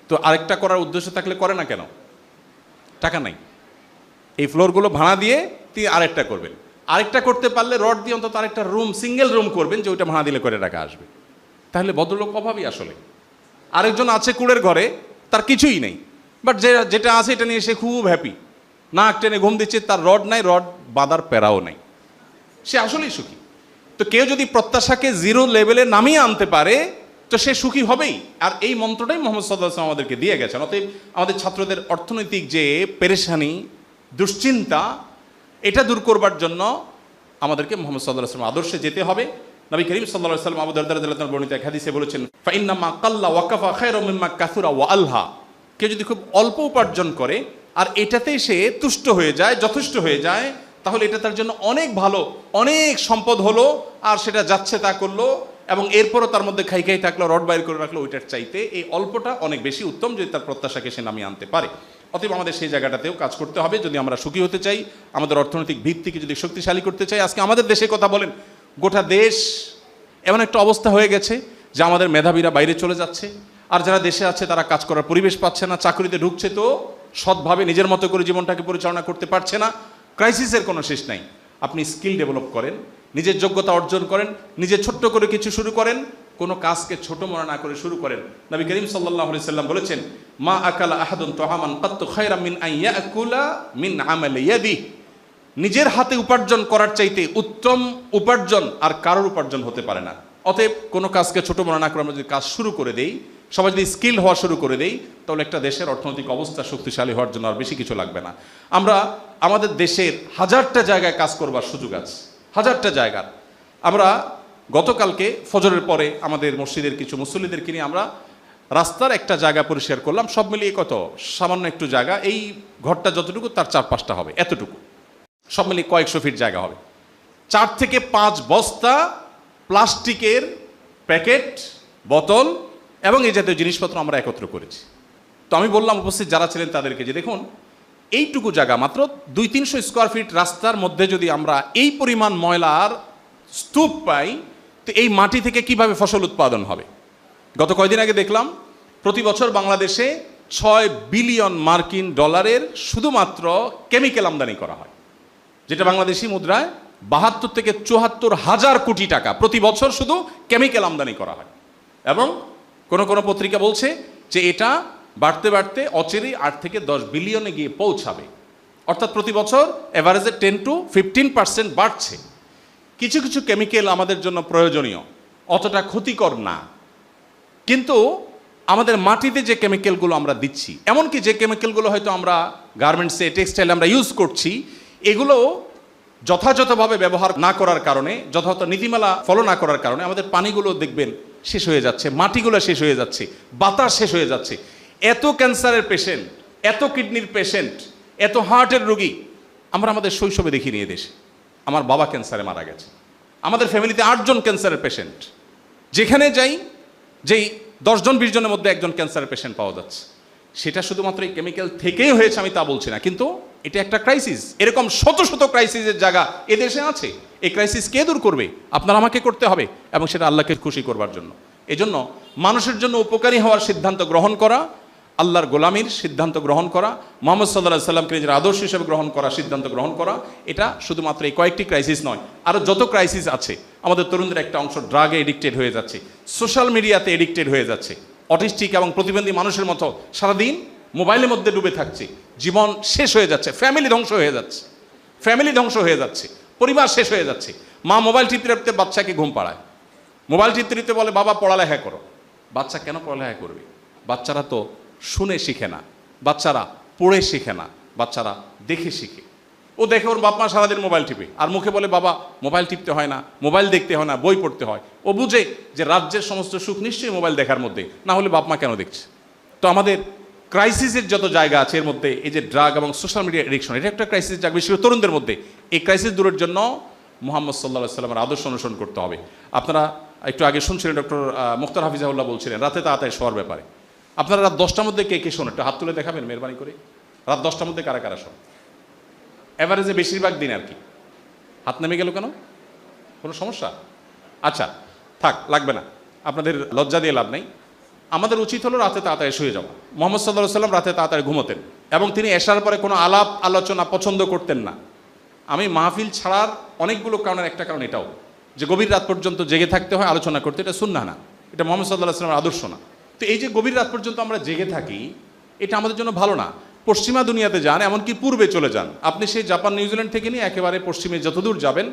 তো আরেকটা করার উদ্দেশ্য থাকলে করে না কেন? টাকা নাই। এই ফ্লোরগুলো ভাড়া দিয়ে তিনি আরেকটা করবেন, আরেকটা করতে পারলে রড দিয়ে অন্তত আরেকটা রুম, সিঙ্গেল রুম করবেন, যে ওইটা ভাড়া দিলে করে টাকা আসবে। তাহলে ভদ্রলোক অভাবই আসলে। আরেকজন আছে কুড়ের ঘরে, তার কিছুই নেই, বাট যেটা আছে এটা নিয়ে সে খুব হ্যাপি, নাক টেনে ঘুম দিচ্ছে, তার রড নাই, রড বাঁধার প্যারাও নেই, সে আসলেই সুখী। তো কেউ যদি প্রত্যাশাকে 0 লেভেলে নামিয়ে আনতে পারে তো সে সুখী হবেই। আর এই মন্ত্রটাই মুহাম্মদ সাল্লাল্লাহু আলাইহি ওয়াসাল্লাম আমাদেরকে দিয়ে গেছেন। অতএব আমাদের ছাত্রদের অর্থনৈতিক যে পেরেশানি, দুশ্চিন্তা, এটা দূর করবার জন্য আমাদেরকে মুহাম্মদ সাল্লাল্লাহু আলাইহি ওয়াসাল্লাম আদর্শে যেতে হবে। নবী করিম সাল্লাল্লাহু আলাইহি ওয়াসাল্লাম আবু দারদা রাদিয়াল্লাহু আনহু বর্ণিত এক হাদিসে বলেছেন, ফাইন্নামা কাল্লা ওয়াকাফা খায়রুম মিম্মা কাসুরা ওয়া আলহা। কেউ যদি খুব অল্প উপার্জন করে আর এটাতেই সে তুষ্ট হয়ে যায়, যথেষ্ট হয়ে যায়, তাহলে এটা তার জন্য অনেক ভালো, অনেক সম্পদ হলো, আর সেটা যাচ্ছে তা করলো, এবং এরপরও তার মধ্যে খাই খাই থাকলো, রড বাইর করে রাখলো, ওইটার চাইতে এই অল্পটা অনেক বেশি উত্তম, যদি তার প্রত্যাশাকে সে নামিয়ে আনতে পারে। অতএব আমাদের সেই জায়গাটাতেও কাজ করতে হবে যদি আমরা সুখী হতে চাই, আমাদের অর্থনৈতিক ভিত্তিকে যদি শক্তিশালী করতে চাই। আজকে আমাদের দেশে কথা বলেন, গোটা দেশ এমন একটা অবস্থা হয়ে গেছে যে আমাদের মেধাবীরা বাইরে চলে যাচ্ছে, আর যারা দেশে আছে তারা কাজ করার পরিবেশ পাচ্ছে না, চাকরিতে ঢুকছে তো সৎভাবে নিজের মতো করে জীবনটাকে পরিচালনা করতে পারছে না। ক্রাইসিসের কোনো শেষ নাই। আপনি স্কিল ডেভেলপ করেন, নিজের যোগ্যতা অর্জন করেন, নিজে ছোট্ট করে কিছু শুরু করেন, কোনো কাজকে ছোট মনে না করে শুরু করেন। নবী করিম সাল্লাল্লাহু আলাইহি সাল্লাম বলেছেন, মা আকালা আহাদুন তাআমান কাত্তু খায়রাম মিন আন ইয়াকুলা মিন আমালি ইয়াদি। নিজের হাতে উপার্জন করার চাইতে উত্তম উপার্জন আর কারোর উপার্জন হতে পারে না। অতএব কোনো কাজকে ছোট মনে না করে আমরা যদি কাজ শুরু করে দেই, সবাই যদি স্কিল হওয়া শুরু করে দেই, তাহলে একটা দেশের অর্থনৈতিক অবস্থা শক্তিশালী হওয়ার জন্য আর বেশি কিছু লাগবে না। আমরা আমাদের দেশের হাজারটা জায়গায় কাজ করবার সুযোগ আছে, হাজারটা জায়গার। আমরা গতকালকে ফজরের পরে আমাদের মসজিদের কিছু মুসল্লিদেরকে নিয়ে আমরা রাস্তার একটা জায়গা পরিষ্কার করলাম। সব মিলিয়ে কত, সামান্য একটু জায়গা, এই ঘরটা যতটুকু তার 4-5টা হবে, এতটুকু, সব মিলিয়ে কয়েকশো ফিট জায়গা হবে। 4 থেকে 5 বস্তা প্লাস্টিকের প্যাকেট, বোতল এবং এই জাতীয় জিনিসপত্র আমরা একত্র করেছি। তো আমি বললাম উপস্থিত যারা ছিলেন তাদেরকে যে দেখুন, এইটুকু জায়গা মাত্র 200-300 স্কোয়ার ফিট রাস্তার মধ্যে যদি আমরা এই পরিমাণ ময়লার স্তূপ পাই, তো এই মাটি থেকে কিভাবে ফসল উৎপাদন হবে? গত কয়েকদিন আগে দেখলাম প্রতি বছর বাংলাদেশে 6 বিলিয়ন মার্কিন ডলারের শুধুমাত্র কেমিক্যাল আমদানি করা হয়, যেটা বাংলাদেশি মুদ্রায় 72 থেকে 74 হাজার কোটি টাকা প্রতি বছর শুধু কেমিক্যাল আমদানি করা হয়। এবং কোন কোন পত্রিকা বলছে যে এটা বাড়তে বাড়তে অচিরেই 8 থেকে 10 বিলিয়নে গিয়ে পৌঁছাবে। অর্থাৎ প্রতি বছর এভারেজে 10-15% বাড়ছে। কিছু কিছু কেমিক্যাল আমাদের জন্য প্রয়োজনীয়, অতটা ক্ষতিকর না, কিন্তু আমাদের মাটিতে যে কেমিক্যালগুলো আমরা দিচ্ছি, এমনকি যে কেমিক্যালগুলো হয়তো আমরা গার্মেন্টসে, টেক্সটাইলে আমরা ইউজ করছি, এগুলো যথাযথভাবে ব্যবহার না করার কারণে, যথাযথ নীতিমালা ফলো না করার কারণে আমাদের পানিগুলো দেখবেন শেষ হয়ে যাচ্ছে, মাটিগুলো শেষ হয়ে যাচ্ছে, বাতাস শেষ হয়ে যাচ্ছে। এত ক্যান্সারের পেশেন্ট, এত কিডনির পেশেন্ট, এত হার্টের রোগী আমরা আমাদের শৈশবে দেখি নিয়ে দেশে। আমার বাবা ক্যান্সারে মারা গেছে, আমাদের ফ্যামিলিতে 8 জন ক্যান্সারের পেশেন্ট। যেখানে যাই, যেই 10 জন 20 জনের মধ্যে একজন ক্যান্সারের পেশেন্ট পাওয়া যাচ্ছে। সেটা শুধুমাত্র এই কেমিক্যাল থেকেই হয়েছে আমি তা বলছি না, কিন্তু এটা একটা ক্রাইসিস। এরকম শত শত ক্রাইসিসের জায়গা এদেশে আছে। এই ক্রাইসিস কে দূর করবে? আপনার আমাকে করতে হবে, এবং সেটা আল্লাহকে খুশি করবার জন্য। এজন্য মানুষের জন্য উপকারী হওয়ার সিদ্ধান্ত গ্রহণ করা, আল্লাহর গোলামির সিদ্ধান্ত গ্রহণ করা, মুহাম্মদ সাল্লাল্লাহু আলাইহি সাল্লামকে নিজের আদর্শ হিসেবে গ্রহণ করা, সিদ্ধান্ত গ্রহণ করা, এটা শুধুমাত্র এই কয়েকটি ক্রাইসিস নয়, আরও যত ক্রাইসিস আছে। আমাদের তরুণদের একটা অংশ ড্রাগে এডিক্টেড হয়ে যাচ্ছে, সোশ্যাল মিডিয়াতে এডিক্টেড হয়ে যাচ্ছে, অটিস্টিক এবং প্রতিবন্ধী মানুষের মতো সারাদিন মোবাইলের মধ্যে ডুবে থাকছে, জীবন শেষ হয়ে যাচ্ছে, ফ্যামিলি ধ্বংস হয়ে যাচ্ছে, ফ্যামিলি ধ্বংস হয়ে যাচ্ছে, পরিবার শেষ হয়ে যাচ্ছে। মা মোবাইল টিপতে টিপতে বাচ্চাকে ঘুম পাড়ায়, মোবাইল টিপতে টিপতে বলে বাবা পড়ালেখা করো। বাচ্চা কেন পড়ালেখা করবে? বাচ্চারা তো শুনে শিখে না, বাচ্চারা পড়ে শিখে না, বাচ্চারা দেখে শিখে। ও দেখে ওর বাপ মা সারাদিন মোবাইল টিপে, আর মুখে বলে বাবা মোবাইল টিপতে হয় না, মোবাইল দেখতে হয় না, বই পড়তে হয়। ও বুঝে যে রাজ্যের সমস্ত সুখ নিশ্চয়ই মোবাইল দেখার মধ্যে, না হলে বাপ মা কেন দেখছে? তো আমাদের ক্রাইসিসের যত জায়গা আছে এর মধ্যে এই যে ড্রাগ এবং সোশ্যাল মিডিয়া এডিকশন, এটা একটা ক্রাইসিস জায়গা, বিশেষ করে তরুণদের মধ্যে। এই ক্রাইসিস দূরের জন্য মুহাম্মদ সাল্লাল্লাহু আলাইহি সাল্লামের আদর্শ অনুসরণ করতে হবে। আপনারা একটু আগে শুনছিলেন ডক্টর মুখতার হাফিজাহুল্লাহ বলছিলেন রাতে তাড়াতাড়ি শোয়ার ব্যাপারে। আপনারা রাত 10টার মধ্যে কে কে শোন? একটু হাত তুলে দেখাবেন মেহরবানি করে। রাত 10টার মধ্যে কারা কারা শোন? এভারেজে বেশিরভাগ দিন আর কি। হাত নেমে গেল কেন? কোনো সমস্যা? আচ্ছা থাক, লাগবে না, আপনাদের লজ্জা দিয়ে লাভ নেই। আমাদের উচিত হলো রাতে তাড়াতাড়ি শুয়ে যাওয়া। মুহাম্মদ সাল্লাল্লাহু আলাইহি সাল্লাম রাতে তাড়াতাড়ি ঘুমোতেন, এবং তিনি এশার পরে কোনো আলাপ আলোচনা পছন্দ করতেন না। আমি মাহফিল ছাড়ার অনেকগুলো কারণের একটা কারণ এটাও, যে গভীর রাত পর্যন্ত জেগে থাকতে হয়, আলোচনা করতে, এটা সুন্নাহ না, এটা মুহাম্মদ সাল্লাল্লাহু আলাইহি সাল্লামের আদর্শ না। তো এই যে গভীর রাত পর্যন্ত আমরা জেগে থাকি, এটা আমাদের জন্য ভালো না। পশ্চিমা দুনিয়াতে যান, এমনকি পূর্বে চলে যান, আপনি সেই জাপান নিউজিল্যান্ড থেকে নিয়ে একেবারে পশ্চিমে যতদূর যাবেন,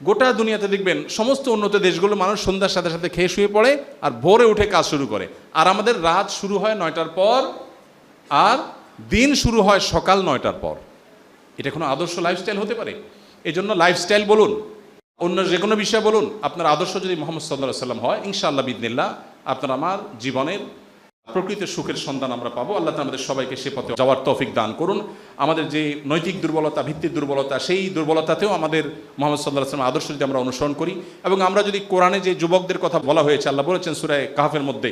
গোটা দুনিয়াতে দেখবেন সমস্ত উন্নত দেশগুলো মানুষ সন্ধ্যার সাথে সাথে খেয়ে শুয়ে পড়ে আর ভোরে উঠে কাজ শুরু করে। আর আমাদের রাত শুরু হয় 9টার পর, আর দিন শুরু হয় সকাল 9টার পর। এটা কোনো আদর্শ লাইফস্টাইল হতে পারে? এই জন্য লাইফস্টাইল বলুন, অন্য যে কোনো বিষয় বলুন, আপনার আদর্শ যদি মুহাম্মদ সাল্লাল্লাহু আলাইহি সাল্লাম হয়, ইনশাআল্লাহ বিইذনিল্লাহ আপনার আমার জীবনের প্রকৃত সুখের সন্ধান আমরা পাবো। আল্লাহ তাআলা আমাদের সবাইকে সে পথে যাওয়ার তৌফিক দান করুন। আমাদের যে নৈতিক দুর্বলতা, ভিত্তির দুর্বলতা, সেই দুর্বলতাতেও আমাদের মুহাম্মদ সাল্লাল্লাহু আলাইহি ওয়াসাল্লাম আদর্শ যদি আমরা অনুসরণ করি, এবং আমরা যদি কোরআনে যে যুবকদের কথা বলা হয়েছে, আল্লাহ বলেছেন সূরা কাহফের মধ্যে,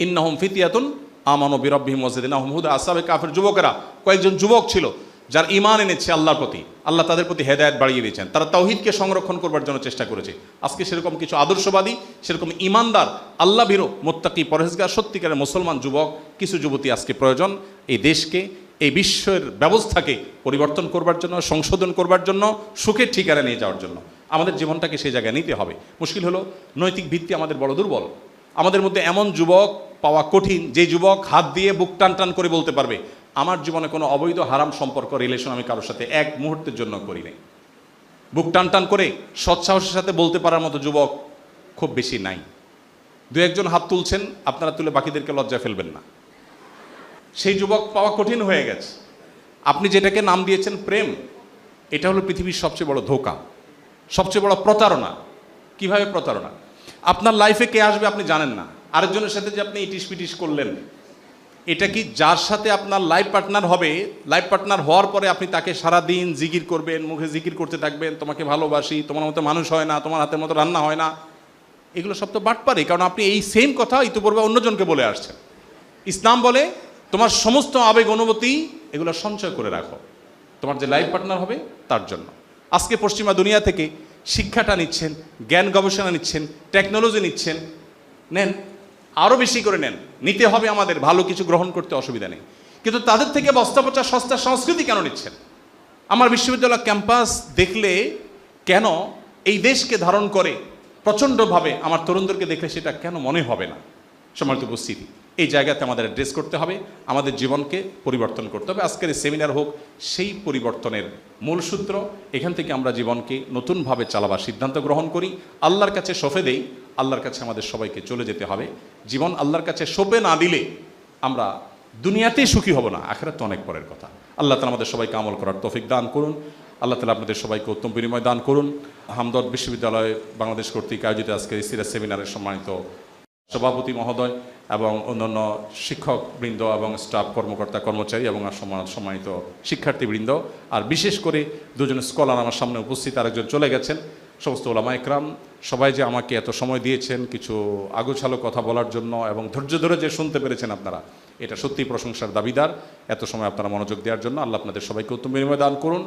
ইন্নাহুম ফিতিয়াতুন আমানু বিরাব্বিহিম ওয়াজিদনাহুম হুদা। আসহাবে কাহফের যুবকেরা কয়েকজন যুবক ছিল যার ঈমান এনেছে আল্লাহর প্রতি, আল্লাহ তাদের প্রতি হেদায়েত বাড়িয়ে দিয়েছেন, তারা তাওহীদকে সংরক্ষণ করবার জন্য চেষ্টা করেছে। আজকে সেরকম কিছু আদর্শবাদী, সেরকম ঈমানদার, আল্লাহ ভীরু, মুত্তাকি, পরহেজগার, সত্যিকারের মুসলমান যুবক, কিছু যুবতী আজকে প্রয়োজন এই দেশকে, এই বিশ্বের ব্যবস্থাকে পরিবর্তন করবার জন্য, সংশোধন করবার জন্য, সুখের ঠিকানা নিয়ে যাওয়ার জন্য। আমাদের জীবনটাকে সেই জায়গায় নিতে হবে। মুশকিল হলো নৈতিক ভিত্তি আমাদের বড় দুর্বল। আমাদের মধ্যে এমন যুবক পাওয়া কঠিন, যে যুবক হাত দিয়ে বুক টান টান করে বলতে পারবে আমার জীবনে কোনো অবৈধ হারাম সম্পর্ক, রিলেশন আমি কারোর সাথে এক মুহূর্তের জন্য করি নাই। বুক টান টান করে সৎসাহসের সাথে বলতে পারার মতো যুবক খুব বেশি নাই। দু একজন হাত তুলছেন, আপনারা তুলে বাকিদেরকে লজ্জায় ফেলবেন না। সেই যুবক পাওয়া কঠিন হয়ে গেছে। আপনি যেটাকে নাম দিয়েছেন প্রেম, এটা হলো পৃথিবীর সবচেয়ে বড় ধোঁকা, সবচেয়ে বড় প্রতারণা। কিভাবে প্রতারণা? আপনার লাইফে কে আসবে আপনি জানেন না। আরেকজনের সাথে যে আপনি ইটিস পিটিস করলেন, এটা কি যার সাথে আপনার লাইফ পার্টনার হবে, লাইফ পার্টনার হওয়ার পরে আপনি তাকে সারাদিন জিকির করবেন, মুখে জিকির করতে থাকবেন, তোমাকে ভালোবাসি, তোমার মতো মানুষ হয় না, তোমার হাতের মতো রান্না হয় না, এগুলো সব তো বাটপারে। কারণ আপনি এই সেম কথা ইতিপূর্বে অন্যজনকে বলে আসছেন। ইসলাম বলে তোমার সমস্ত আবেগ অনুভূতি এগুলো সঞ্চয় করে রাখো তোমার যে লাইফ পার্টনার হবে তার জন্য। আজকে পশ্চিমা দুনিয়া থেকে শিক্ষাটা নিচ্ছেন, জ্ঞান গবেষণা নিচ্ছেন, টেকনোলজি নিচ্ছেন, নেন, আরও বেশি করে নেন, নিতে হবে আমাদের, ভালো কিছু গ্রহণ করতে অসুবিধা নেই। কিন্তু তাদের থেকে বস্তা পচা সস্তা সংস্কৃতি কেন নিচ্ছেন? আমার বিশ্ববিদ্যালয় ক্যাম্পাস দেখলে কেন এই দেশকে ধারণ করে প্রচণ্ডভাবে আমার তরুণদেরকে দেখলে সেটা কেন মনে হবে না? সম্মানিত উপস্থিতি, এই জায়গাতে আমাদের অ্যাড্রেস করতে হবে, আমাদের জীবনকে পরিবর্তন করতে হবে। আজকের এই সেমিনার হোক সেই পরিবর্তনের মূল সূত্র। এখান থেকে আমরা জীবনকে নতুনভাবে চালাবার সিদ্ধান্ত গ্রহণ করি, আল্লাহর কাছে সঁপে দেই। আল্লাহর কাছে আমাদের সবাইকে চলে যেতে হবে। জীবন আল্লাহর কাছে সঁপে না দিলে আমরা দুনিয়াতেই সুখী হব না, আখিরাত তো অনেক পরের কথা। আল্লাহ তাআলা আমাদের সবাইকে আমল করার তৌফিক দান করুন। আল্লাহ তাআলা আপনাদের সবাইকে উত্তম বিনিময় দান করুন। হামদর্দ বিশ্ববিদ্যালয় বাংলাদেশ কর্তৃক আয়োজিত আজকের সিরাজ সেমিনারের সম্মানিত সভাপতি মহোদয় এবং অন্যান্য শিক্ষকবৃন্দ এবং স্টাফ কর্মকর্তা কর্মচারী এবং সম্মানিত শিক্ষার্থীবৃন্দ, আর বিশেষ করে দুজন স্কলার আমার সামনে উপস্থিত, আরেকজন চলে গেছেন, সমস্ত ওলামা একরাম, সবাই যে আমাকে এত সময় দিয়েছেন কিছু আগুছালো কথা বলার জন্য এবং ধৈর্য ধরে যে শুনতে পেরেছেন আপনারা, এটা সত্যি প্রশংসার দাবিদার। এত সময় আপনারা মনোযোগ দেওয়ার জন্য আল্লাহ আপনাদের সবাইকে উত্তম বিনিময় দান করুন।